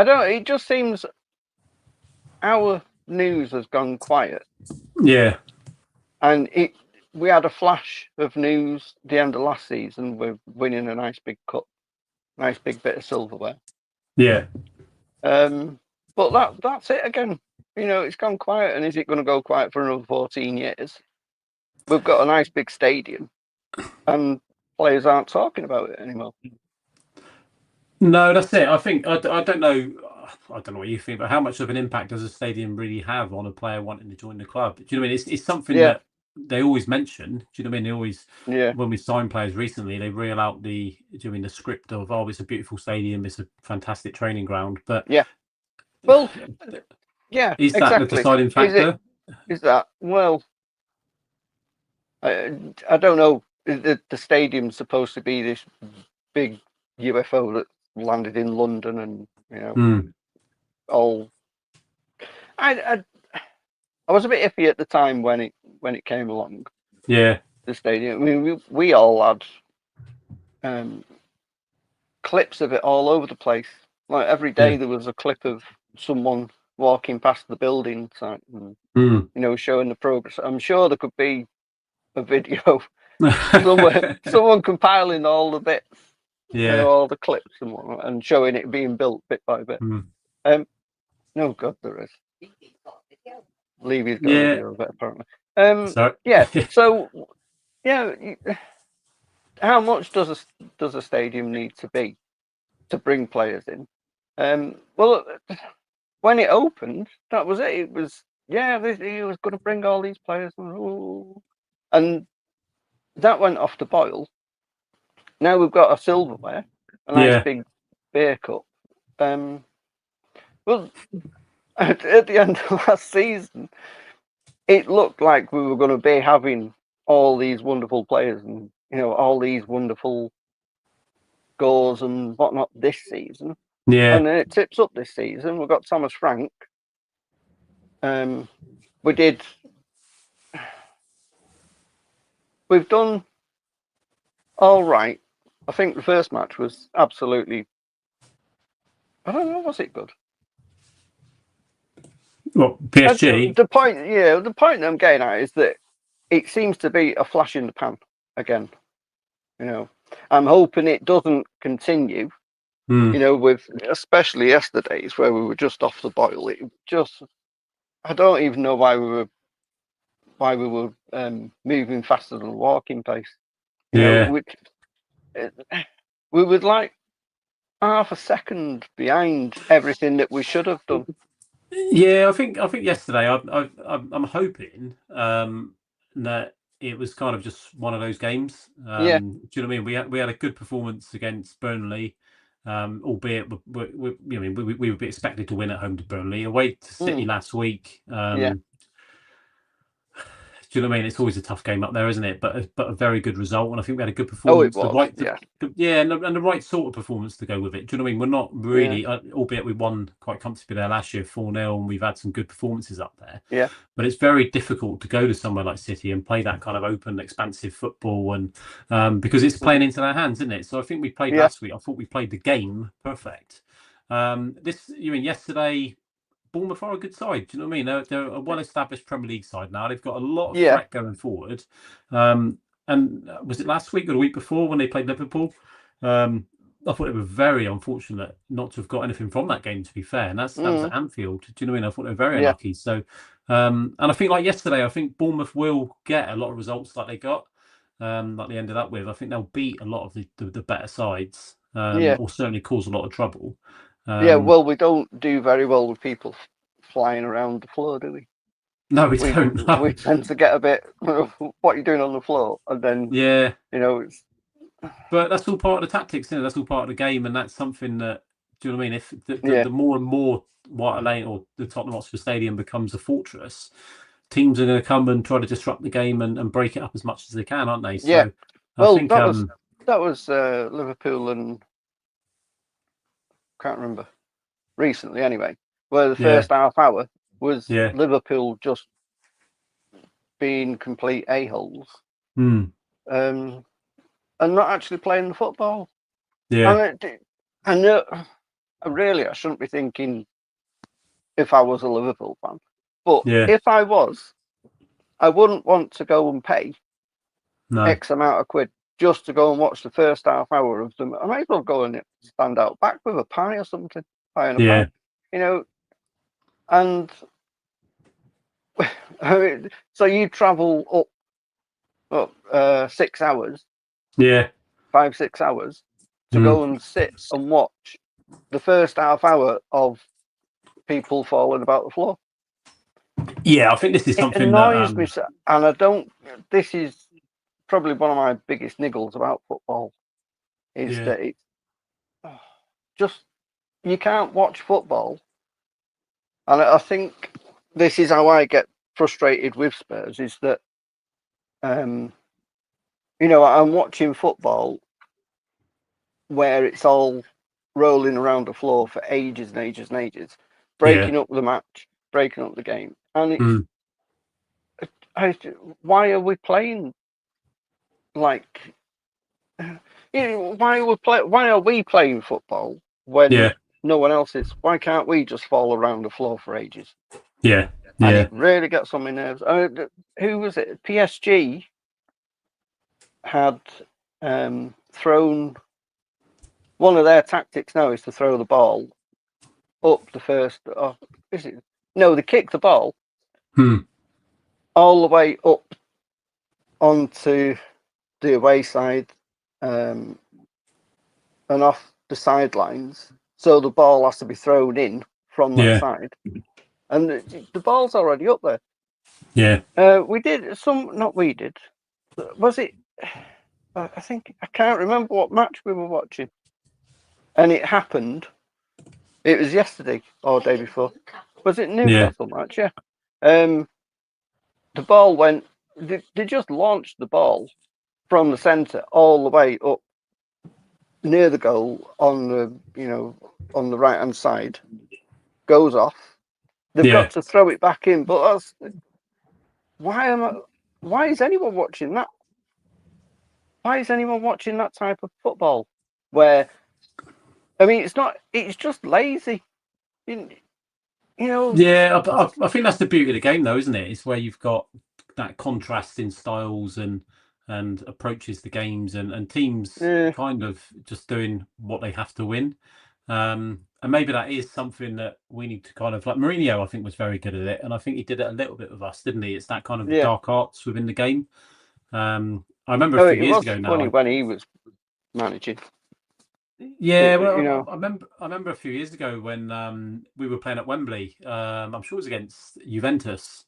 E: don't. It just seems our news has gone quiet.
A: Yeah,
E: and we had a flash of news the end of last season with winning a nice big cup, nice big bit of silverware.
A: Yeah.
E: But that's it again. It's gone quiet, and is it going to go quiet for another 14 years? We've got a nice big stadium, and players aren't talking about it anymore.
A: No, that's it. I think I don't know. I don't know what you think, but how much of an impact does a stadium really have on a player wanting to join the club? Do you know what I mean? It's something that they always mention. Do you know what I mean? They always, when we sign players recently, they reel out the script of, oh, it's a beautiful stadium, it's a fantastic training ground. But
E: is
A: that the deciding factor?
E: Is that I don't know the stadium's supposed to be this big UFO that landed in London, and all. I was a bit iffy at the time when it came along.
A: Yeah.
E: The stadium. I mean, we all had clips of it all over the place. Like every day there was a clip of someone walking past the building site, and, showing the progress. I'm sure there could be a video somewhere, someone compiling all the bits, all the clips and whatnot, and showing it being built bit by bit. No, God, there is. Levy's got a video of it, apparently. Yeah. So, how much does a stadium need to be to bring players in? Well, when it opened, that was it. It was he was going to bring all these players, and that went off the boil. Now we've got a silverware, a nice big beer cup. Well, at the end of last season, it looked like we were going to be having all these wonderful players and all these wonderful goals and whatnot this season.
A: Yeah.
E: And then it tips up this season. We've got Thomas Frank. We've done all right. I think the first match was absolutely. I don't know. Was it good?
A: Well, PSG.
E: The point I'm getting at is that it seems to be a flash in the pan again. I'm hoping it doesn't continue. With especially yesterday's where we were just off the boil. I don't even know why we were moving faster than a walking pace. We were like half a second behind everything that we should have done.
A: Yeah, I think yesterday I'm hoping that it was kind of just one of those games. Do you know what I mean? We had a good performance against Burnley, albeit we were a bit expected to win at home to Burnley. Away to City last week. Do you know what I mean? It's always a tough game up there, isn't it? But a very good result, and I think we had a good performance.
E: Oh, it was.
A: And the right sort of performance to go with it. Do you know what I mean? We're not really, albeit we won quite comfortably there last year, 4-0, and we've had some good performances up there.
E: Yeah.
A: But it's very difficult to go to somewhere like City and play that kind of open, expansive football, and because it's playing into their hands, isn't it? So I think we played last week. I thought we played the game perfect. Yesterday. Bournemouth are a good side. Do you know what I mean? They're a well-established Premier League side now. They've got a lot of threat going forward. And was it last week or the week before when they played Liverpool? I thought it was very unfortunate not to have got anything from that game, to be fair. And that was at Anfield. Do you know what I mean? I thought they were very unlucky. So, and I think like yesterday, I think Bournemouth will get a lot of results like they got, like they ended up with. I think they'll beat a lot of the better sides, or certainly cause a lot of trouble.
E: Well, we don't do very well with people flying around the floor, do we?
A: No, we don't. No.
E: We tend to get a bit, what are you doing on the floor? And then, it's...
A: But that's all part of the tactics, isn't it? That's all part of the game, and that's something that, do you know what I mean? If the more and more White Hart Lane or the Tottenham Hotspur Stadium becomes a fortress, teams are going to come and try to disrupt the game and break it up as much as they can, aren't they? So I think
E: that was Liverpool and can't remember recently anyway, where the first half hour was Liverpool just being complete a-holes and not actually playing the football. I know really I shouldn't be thinking if I was a Liverpool fan, but if I was, I wouldn't want to go and pay X amount of quid just to go and watch the first half hour of them. I might as well go and stand out back with a pie or something. Pie, and so you travel up 6 hours, 5-6 hours to go and sit and watch the first half hour of people falling about the floor.
A: Yeah, I think this is something
E: it annoys me, and I don't. This is probably one of my biggest niggles about football is that it's just you can't watch football, and I think this is how I get frustrated with Spurs is that I'm watching football where it's all rolling around the floor for ages and ages and ages, breaking up the match, breaking up the game, and why are we playing like? Why are we playing football when no one else is? Why can't we just fall around the floor for ages?
A: Yeah.
E: And it really gets on my nerves. Who was it? PSG had thrown. One of their tactics now is to throw the ball up the first. Is it? No, they kick the ball all the way up onto the away side and off the sidelines, so the ball has to be thrown in from that side, and the ball's already up there. We did some. Not we did. Was it? I think I can't remember what match we were watching, and it happened. It was yesterday or day before. Was it Newcastle match? Yeah. The ball went. They just launched the ball from the centre all the way up near the goal on the right hand side. Goes off. They've got to throw it back in, but why is anyone watching that? Why is anyone watching that type of football? Where, I mean, it's just lazy.
A: Yeah, I think that's the beauty of the game, though, isn't it? It's where you've got that contrast in styles and approaches the games, and teams kind of just doing what they have to win. And maybe that is something that we need to kind of, like Mourinho, I think was very good at it, and I think he did it a little bit with us, didn't he? It's that kind of dark arts within the game. I remember a few years ago now.
E: Funny when he was managing.
A: Yeah, well, I remember a few years ago when we were playing at Wembley. I'm sure it was against Juventus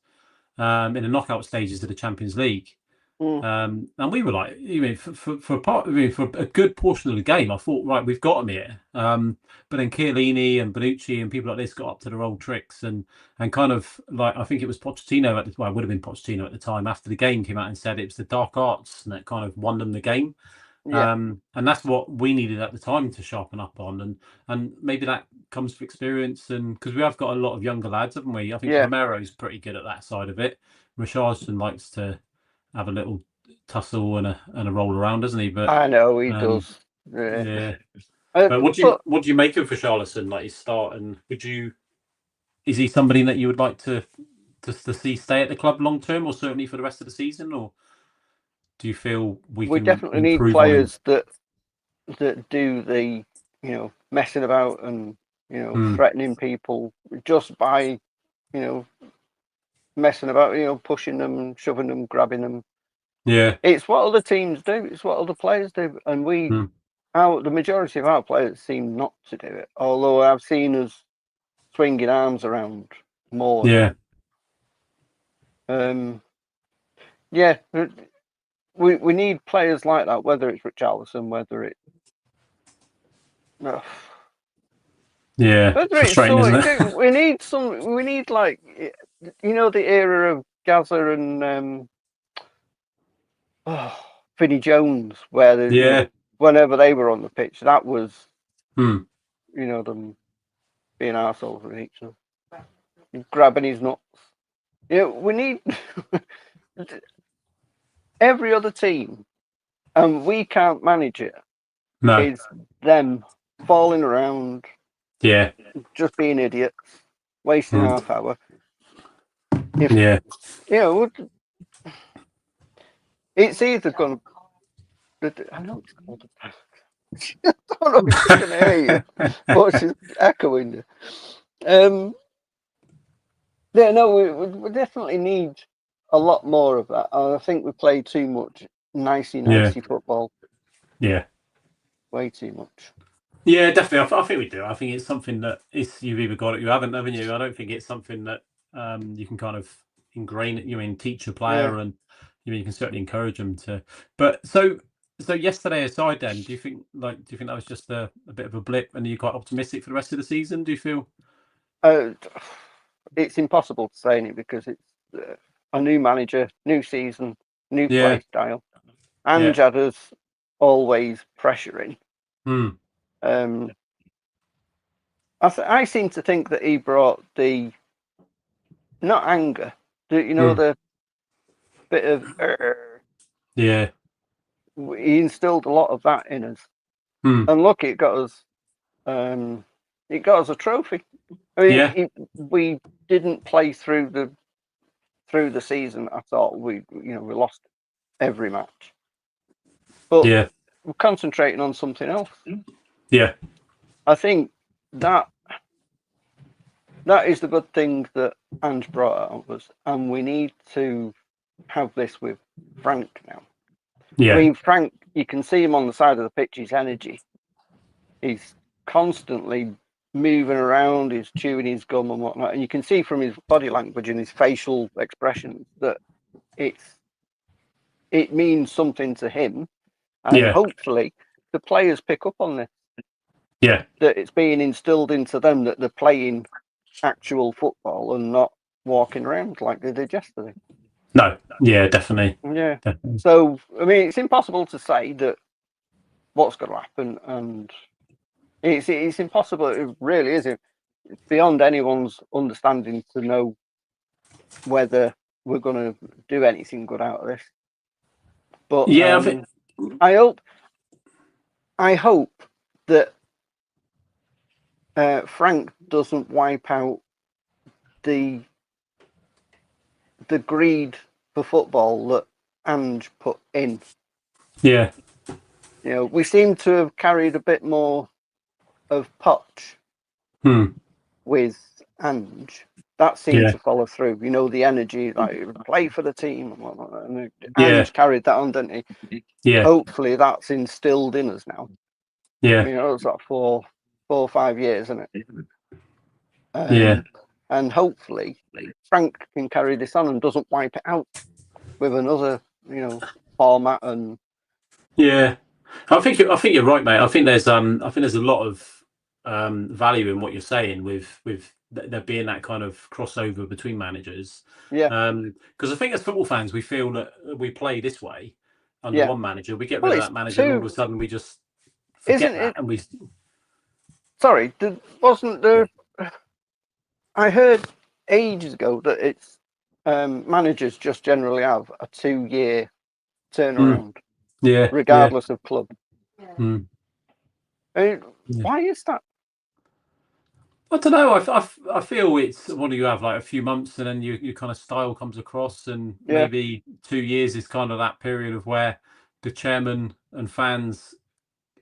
A: in the knockout stages of the Champions League. And we were like, for a good portion of the game, I thought, right, we've got them here. But then Chiellini and Bonucci and people like this got up to their old tricks and kind of like, I think it was Pochettino it would have been Pochettino at the time, after the game came out and said it was the dark arts and that kind of won them the game. And that's what we needed at the time to sharpen up on, and maybe that comes from experience, and because we have got a lot of younger lads, haven't we? I think Romero's pretty good at that side of it. Richarlison likes to have a little tussle and a roll around, doesn't he? But
E: I know he does.
A: Yeah. But what do you make of Richarlison, like his start, and is he somebody that you would like to see stay at the club long term, or certainly for the rest of the season, or do you feel we can
E: definitely need players that do the messing about and threatening people just by messing about, pushing them, shoving them, grabbing them.
A: Yeah,
E: it's what other teams do. It's what other players do, and the majority of our players seem not to do it. Although I've seen us swinging arms around more.
A: Yeah.
E: Yeah. We need players like that, whether it's Richarlison, whether it's
A: frustrating, isn't it?
E: we need like the era of Gaza and Vinnie Jones, where whenever they were on the pitch, that was them being arseholes with each other, grabbing his nuts. We need every other team, and we can't manage it.
A: No.
E: It's them falling around, just being idiots, wasting half hour. It's either going to. I know it's called a pack. I don't know if she can hear you, but she's echoing you. We definitely need a lot more of that. And I think we play too much nicey football.
A: Yeah.
E: Way too much.
A: Yeah, definitely. I think we do. I think it's something that you've either got it, you haven't you? I don't think it's something that you can kind of ingrain it, teach a player, and you can certainly encourage them to. But so yesterday aside, then, do you think that was just a bit of a blip, and you're quite optimistic for the rest of the season? Do you feel?
E: It's impossible to say it because it's a new manager, new season, new play style. Ange had us always pressuring. I seem to think that he brought the not anger, the bit of he instilled a lot of that in us, and look, it got us a trophy. I mean, we didn't play through the season. I thought we lost every match, but we're concentrating on something else. I think that is the good thing that Ange brought out of us, and we need to have this with Frank now. I mean, Frank, you can see him on the side of the pitch, his energy. He's constantly moving around, he's chewing his gum and whatnot, and you can see from his body language and his facial expressions that it means something to him, and hopefully the players pick up on this. That it's being instilled into them that they're playing actual football and not walking around like they did yesterday.
A: No, definitely.
E: Definitely. So, I mean, it's impossible to say that what's going to happen, and it's impossible. It really is. It's beyond anyone's understanding to know whether we're going to do anything good out of this. But I hope that Frank doesn't wipe out the greed for football that Ange put in. We seem to have carried a bit more of Poch with Ange. That seemed to follow through. The energy, like play for the team and whatnot. And Ange carried that on, didn't he? Hopefully that's instilled in us now. It's like 4 or 5 years, isn't it? And hopefully Frank can carry this on and doesn't wipe it out with another, format and.
A: I think you're right, mate. I think there's a lot of value in what you're saying with there being that kind of crossover between managers. Because I think as football fans, we feel that we play this way under one manager. We get rid of that manager, and all of a sudden we just forget that, and we.
E: Sorry, wasn't there? I heard ages ago that it's managers just generally have a 2-year turnaround, regardless of club. I mean, why is that?
A: I don't know. I feel it's one of you have like a few months, and then your kind of style comes across, and maybe 2 years is kind of that period of where the chairman and fans.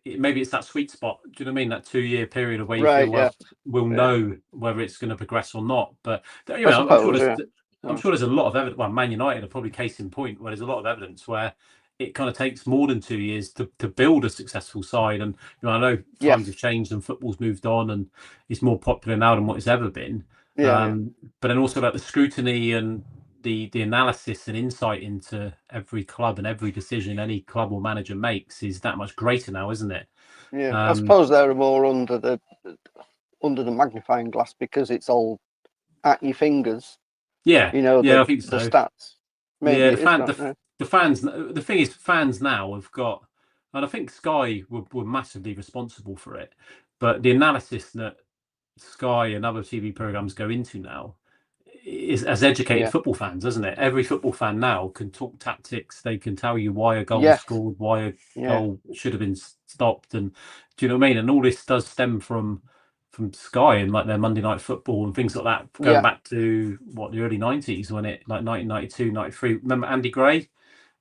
A: Maybe it's that sweet spot. Do you know what I mean? That 2-year period of where you feel we'll know whether it's going to progress or not. But I'm sure there's a lot of evidence. Well, Man United are probably case in point where there's a lot of evidence where it kind of takes more than 2 years to build a successful side. And I know times have changed and football's moved on and it's more popular now than what it's ever been. But then also about the scrutiny and the analysis and insight into every club and every decision any club or manager makes is that much greater now, isn't it?
E: I suppose they're more under the magnifying glass because it's all at your fingers. I think so. The stats. Maybe
A: the fans. The thing is, fans now have got, and I think Sky were massively responsible for it. But the analysis that Sky and other TV programs go into now is as educated football fans, isn't it? Every football fan now can talk tactics. They can tell you why a goal was scored, why a goal should have been stopped, and do you know what I mean? And all this does stem from Sky and like their Monday Night Football and things like that, going back to the early 90s when it like 1992, 93. Remember Andy Gray?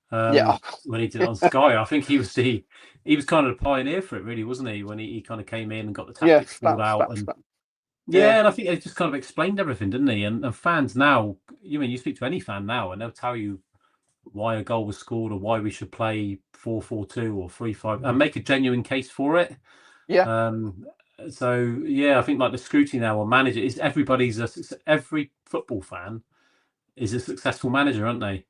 A: When he did it on Sky, I think he was kind of the pioneer for it, really, wasn't he? When he kind of came in and got the tactics filled out and. And I think they just kind of explained everything, didn't he? And fans now, you speak to any fan now, and they'll tell you why a goal was scored or why we should play 4-4-2 or 3-5, and make a genuine case for it. So I think like the scrutiny now on manager is every football fan is a successful manager, aren't they?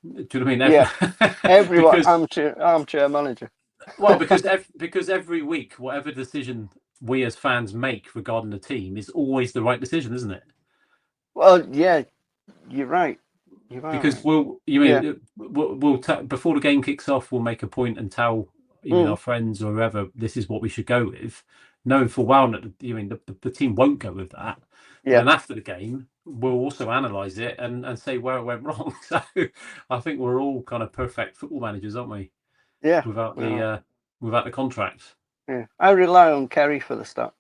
A: Do you know what I mean?
E: Everyone armchair manager.
A: Well, because every week, whatever decision we as fans make regarding the team is always the right decision, isn't it?
E: Well, yeah, you're right.
A: Because we'll before the game kicks off, we'll make a point and tell our friends or whoever this is what we should go with, knowing full well that the team won't go with that.
E: Yeah.
A: And then after the game, we'll also analyse it and say where it went wrong. So I think we're all kind of perfect football managers, aren't we?
E: Yeah.
A: Without the contract.
E: Yeah. I rely on Kerry for the stat.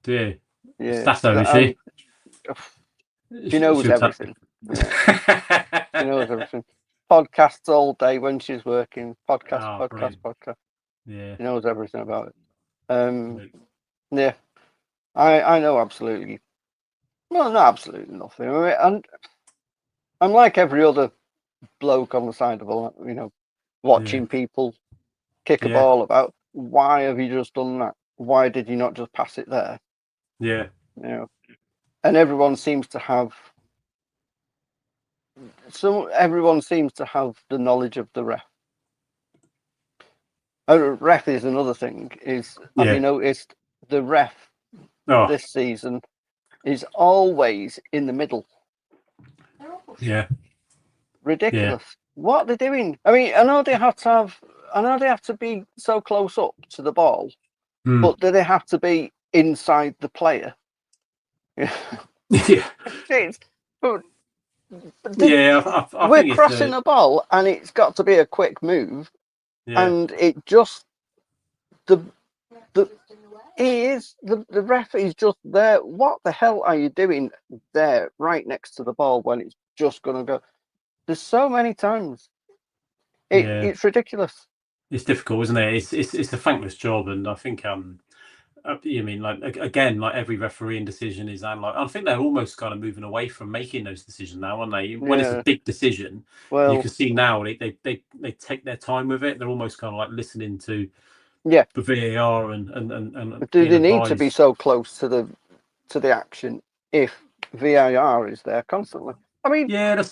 A: Do you?
E: Yeah.
A: Stato, is she?
E: She knows everything. Yeah. She knows everything. Podcasts all day when she's working. Podcast.
A: Yeah.
E: She knows everything about it. Yeah. I know absolutely. Well, not absolutely nothing. I mean, and I'm like every other bloke on the side of the, watching people kick a ball about. Why have you just done that? Why did you not just pass it there?
A: Yeah.
E: And everyone seems to have the knowledge of the ref. Ref is another thing. Have you noticed the ref this season is always in the middle?
A: Yeah.
E: Ridiculous. Yeah. What are they doing? I mean, I know they have to be so close up to the ball, but do they have to be inside the player?
A: Yeah.
E: We're crossing the ball, and it's got to be a quick move, and it just the ref is just there. What the hell are you doing there, right next to the ball when it's just going to go? There's so many times. It's ridiculous.
A: It's difficult, isn't it? It's a thankless job, and I think you mean like every refereeing decision is analysed. I think they're almost kind of moving away from making those decisions now, aren't they? When it's a big decision, you can see now they take their time with it. They're almost kind of like listening to the VAR and
E: do they need to be so close to the action if VAR is there constantly? I mean, a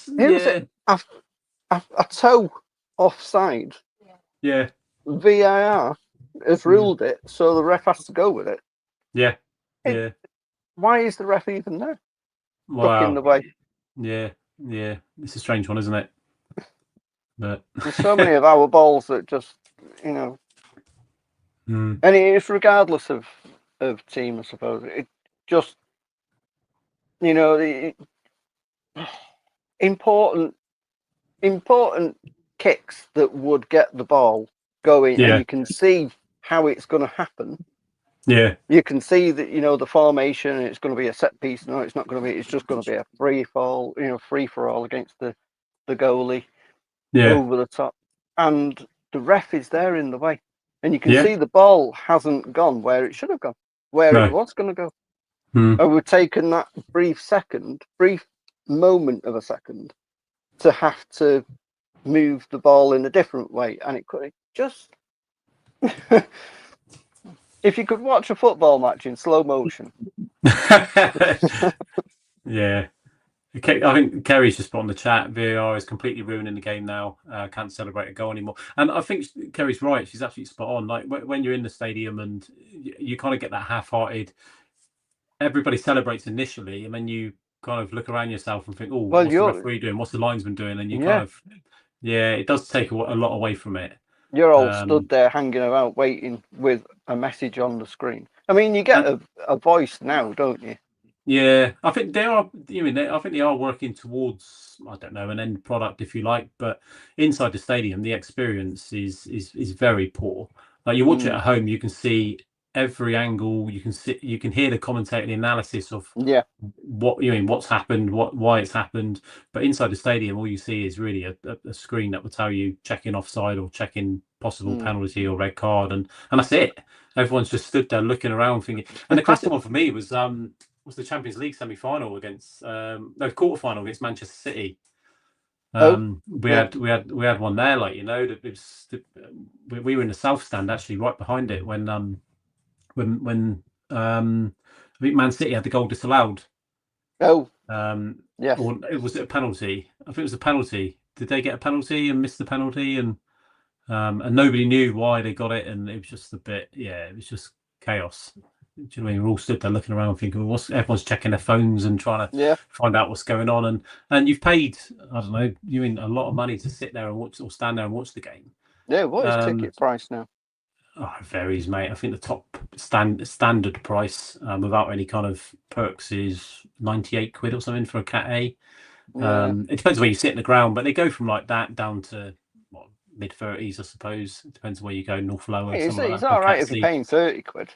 E: toe offside.
A: Yeah.
E: VAR has ruled it, so the ref has to go with it.
A: Yeah.
E: Why is the ref even there?
A: Wow.
E: In the way.
A: Yeah. It's a strange one, isn't it? But
E: there's so many of our balls that just, and it's regardless of team, I suppose. It just, important kicks that would get the ball going, and you can see how it's going to happen.
A: Yeah,
E: you can see that the formation. It's going to be a set piece. No, it's not going to be. It's just going to be a free for all against the goalie over the top, and the ref is there in the way, and you can see the ball hasn't gone where it should have gone, where it was going to go. And we've taken that brief moment of a second to have to move the ball in a different way, and it could just if you could watch a football match in slow motion.
A: Yeah, I think Kerry's just put on the chat, VAR is completely ruining the game now. Can't celebrate a goal anymore. And I think Kerry's right. She's absolutely spot on. Like when you're in the stadium and you kind of get that half-hearted, everybody celebrates initially, and then you kind of look around yourself and think, what's the referee doing? What's the linesman doing? And you kind of, it does take a lot away from it.
E: You're all stood there hanging around waiting with a message on the screen. I mean, you get a voice now, don't you?
A: Yeah, I think they are. I think they are working towards, I don't know, an end product, if you like. But inside the stadium, the experience is very poor. Like you watch it at home, you can see every angle. You can hear the commentator, the analysis of what's happened, why it's happened. But inside the stadium, all you see is really a screen that will tell you checking offside or checking possible penalty or red card, and that's it. Everyone's just stood there looking around thinking. And the classic one for me was the Champions League semi-final against quarter-final against Manchester City. We had one there, like we were in the south stand actually, right behind it when I think Man City had the goal disallowed.
E: Yes.
A: Or was it a penalty? I think it was a penalty. Did they get a penalty and miss the penalty? And nobody knew why they got it, and it was just a bit, it was just chaos. Do you know what I mean? We're all stood there looking around, thinking, well, everyone's checking their phones and trying to find out what's going on. And you've paid, I don't know, you mean a lot of money to sit there and watch or stand there and watch the game.
E: Yeah, what is ticket price now?
A: Oh, it varies, mate. I think the top standard price without any kind of perks is 98 quid or something for a Cat A. It depends where you sit in the ground, but they go from like that down to mid 30s, I suppose. It depends where you go, north, lower.
E: It's
A: like
E: all right if you're paying 30 quid.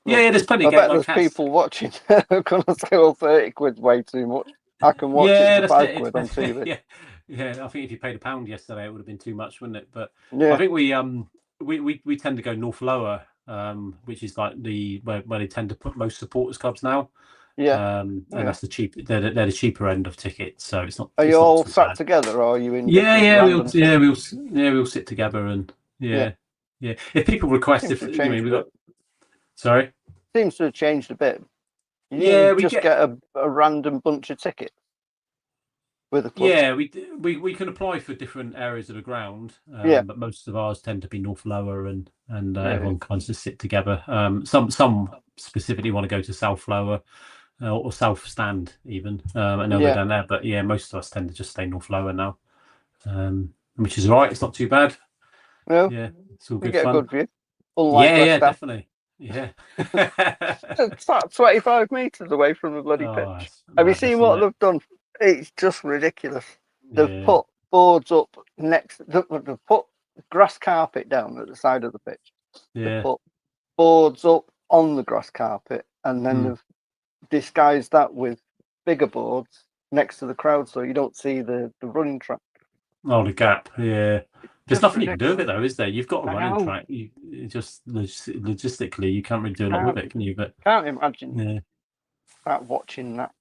A: Yeah, there's plenty.
E: I bet there's people watching who are going to say, well, 30 quid's way too much. I can watch it for 5 quid on TV.
A: Yeah, I think if you paid £1 yesterday, it would have been too much, wouldn't it? But I think we tend to go north, lower, which is like where they tend to put most supporters clubs now. And that's the cheap. They're the cheaper end of tickets, so it's not.
E: Are you all sat together, or are you in?
A: We all sit together, and If people request, we got. Sorry.
E: Seems to have changed a bit. We just get a random bunch of tickets with a club.
A: Yeah, we can apply for different areas of the ground. But most of ours tend to be north, lower, and everyone kind of just sit together. Some specifically want to go to south, lower. Or south stand even, and they'll go down there. But most of us tend to just stay north, lower now, which is all right. It's not too bad.
E: No,
A: it's all good
E: fun.
A: A good
E: view. Unlike
A: definitely. Yeah,
E: it's like 25 meters away from the bloody pitch. Have you seen what they've done? It's just ridiculous. They've put boards up next. They've put grass carpet down at the side of the pitch. They've put boards up on the grass carpet, and then they've disguise that with bigger boards next to the crowd so you don't see the running track.
A: Oh, the gap. There's nothing you can do with it though, is there? You've got a running track. You just logistically you can't really do a lot with it, can you? But
E: can't imagine watching that.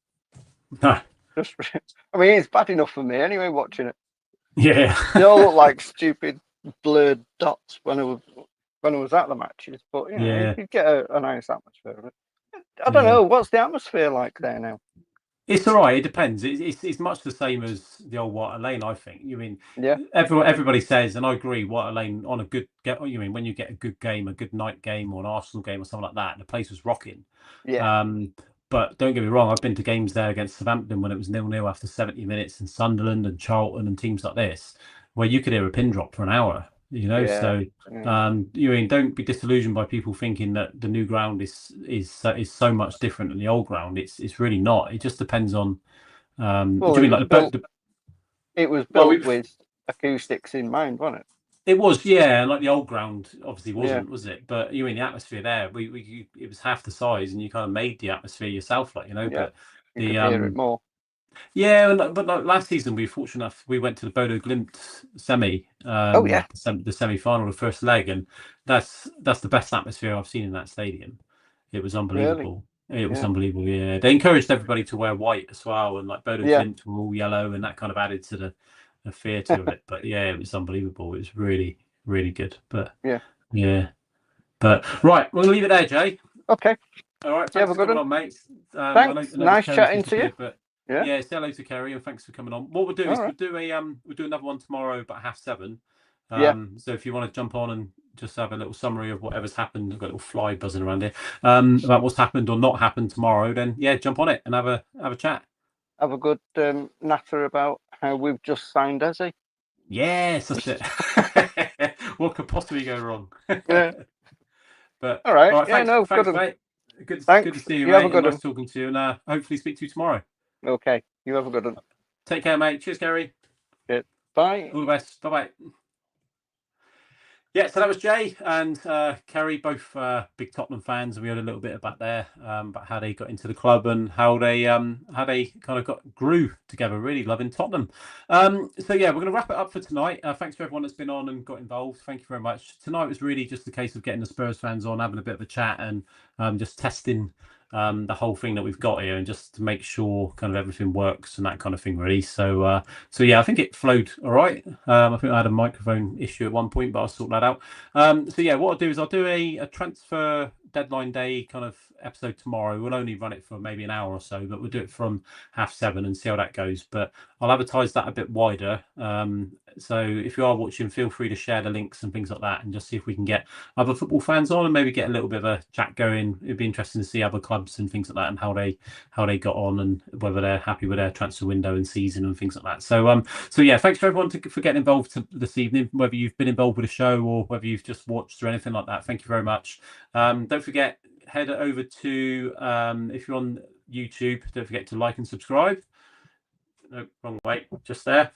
A: No.
E: I mean, it's bad enough for me anyway watching it.
A: Yeah.
E: They all look like stupid blurred dots when I was at the matches, but you get a nice atmosphere of it. I don't know. What's the atmosphere like there now?
A: It's all right. It depends. It's much the same as the old White Hart Lane, I think. You mean, everybody says, and I agree, White Hart Lane on a good when you get a good game, a good night game, or an Arsenal game, or something like that, the place was rocking.
E: Yeah.
A: But don't get me wrong, I've been to games there against Southampton when it was 0-0 after 70 minutes, and Sunderland and Charlton and teams like this, where you could hear a pin drop for an hour. Don't be disillusioned by people thinking that the new ground is so much different than the old ground. It's really not. It just depends on.
E: It was built with acoustics in mind, wasn't it?
A: It was, and like the old ground obviously wasn't, was it? But the atmosphere there, it was half the size, and you kind of made the atmosphere yourself, But
E: you could hear it more.
A: But like last season we were fortunate enough. We went to the Bodo Glimt semi. The semi-final, the first leg, and that's the best atmosphere I've seen in that stadium. It was unbelievable. Really? It was unbelievable. Yeah, they encouraged everybody to wear white as well, and like Bodo Glimt were all yellow, and that kind of added to the theatre of it. But it was unbelievable. It was really, really good. But But right, we'll leave it there, Jay.
E: Okay.
A: All right. Thanks for coming on, mate.
E: Thanks. Nice chatting to you.
A: But say hello to Kerry and thanks for coming on. What we'll do is we'll do another one tomorrow about 7:30. So if you want to jump on and just have a little summary of whatever's happened, I've got a little fly buzzing around here about what's happened or not happened tomorrow, then jump on it and have a chat.
E: Have a good natter about how we've just signed Eze.
A: Yes, that's it. What could possibly go wrong? But
E: all right.
A: Thanks,
E: good,
A: mate. Good to see you,
E: mate.
A: Have a good nice talking to you, and hopefully speak to you tomorrow.
E: Okay, you have a good one.
A: Take care, mate. Cheers, Kerry.
E: Good. Bye.
A: All the best. Bye-bye. Yeah, so that was Jay and Kerry, both big Tottenham fans. We heard a little bit about how they got into the club and how they kind of grew together, really loving Tottenham. So we're going to wrap it up for tonight. Thanks for everyone that's been on and got involved. Thank you very much. Tonight was really just a case of getting the Spurs fans on, having a bit of a chat, and just testing the whole thing that we've got here, and just to make sure kind of everything works and that kind of thing, really. So I think it flowed all right. I think I had a microphone issue at one point, but I'll sort that out. What I'll do is I'll do a transfer deadline day kind of episode tomorrow. We'll only run it for maybe an hour or so, but we'll do it from 7:30 and see how that goes. But I'll advertise that a bit wider. So if you are watching, feel free to share the links and things like that, and just see if we can get other football fans on and maybe get a little bit of a chat going. It'd be interesting to see other clubs and things like that, and how they got on, and whether they're happy with their transfer window and season and things like that. So yeah, thanks for everyone for getting involved this evening, whether you've been involved with the show or whether you've just watched or anything like that. Thank you very much. Don't forget, head over to if you're on YouTube, don't forget to like and subscribe. No, wrong way, just there.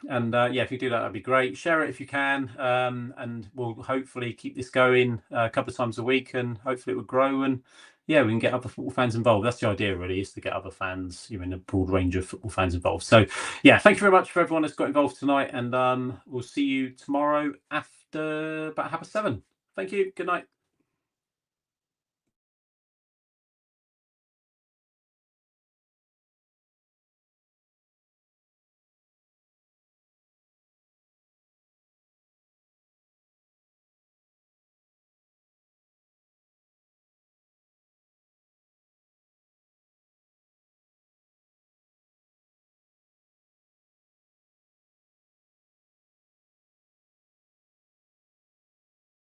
A: And yeah, if you do that, that'd be great. Share it if you can, and we'll hopefully keep this going a couple of times a week, and hopefully it will grow. And yeah, we can get other football fans involved. That's the idea, really, is to get other fans, in a broad range of football fans involved. So yeah, thank you very much for everyone that's got involved tonight, and we'll see you tomorrow after about 7:30. Thank you. Good night.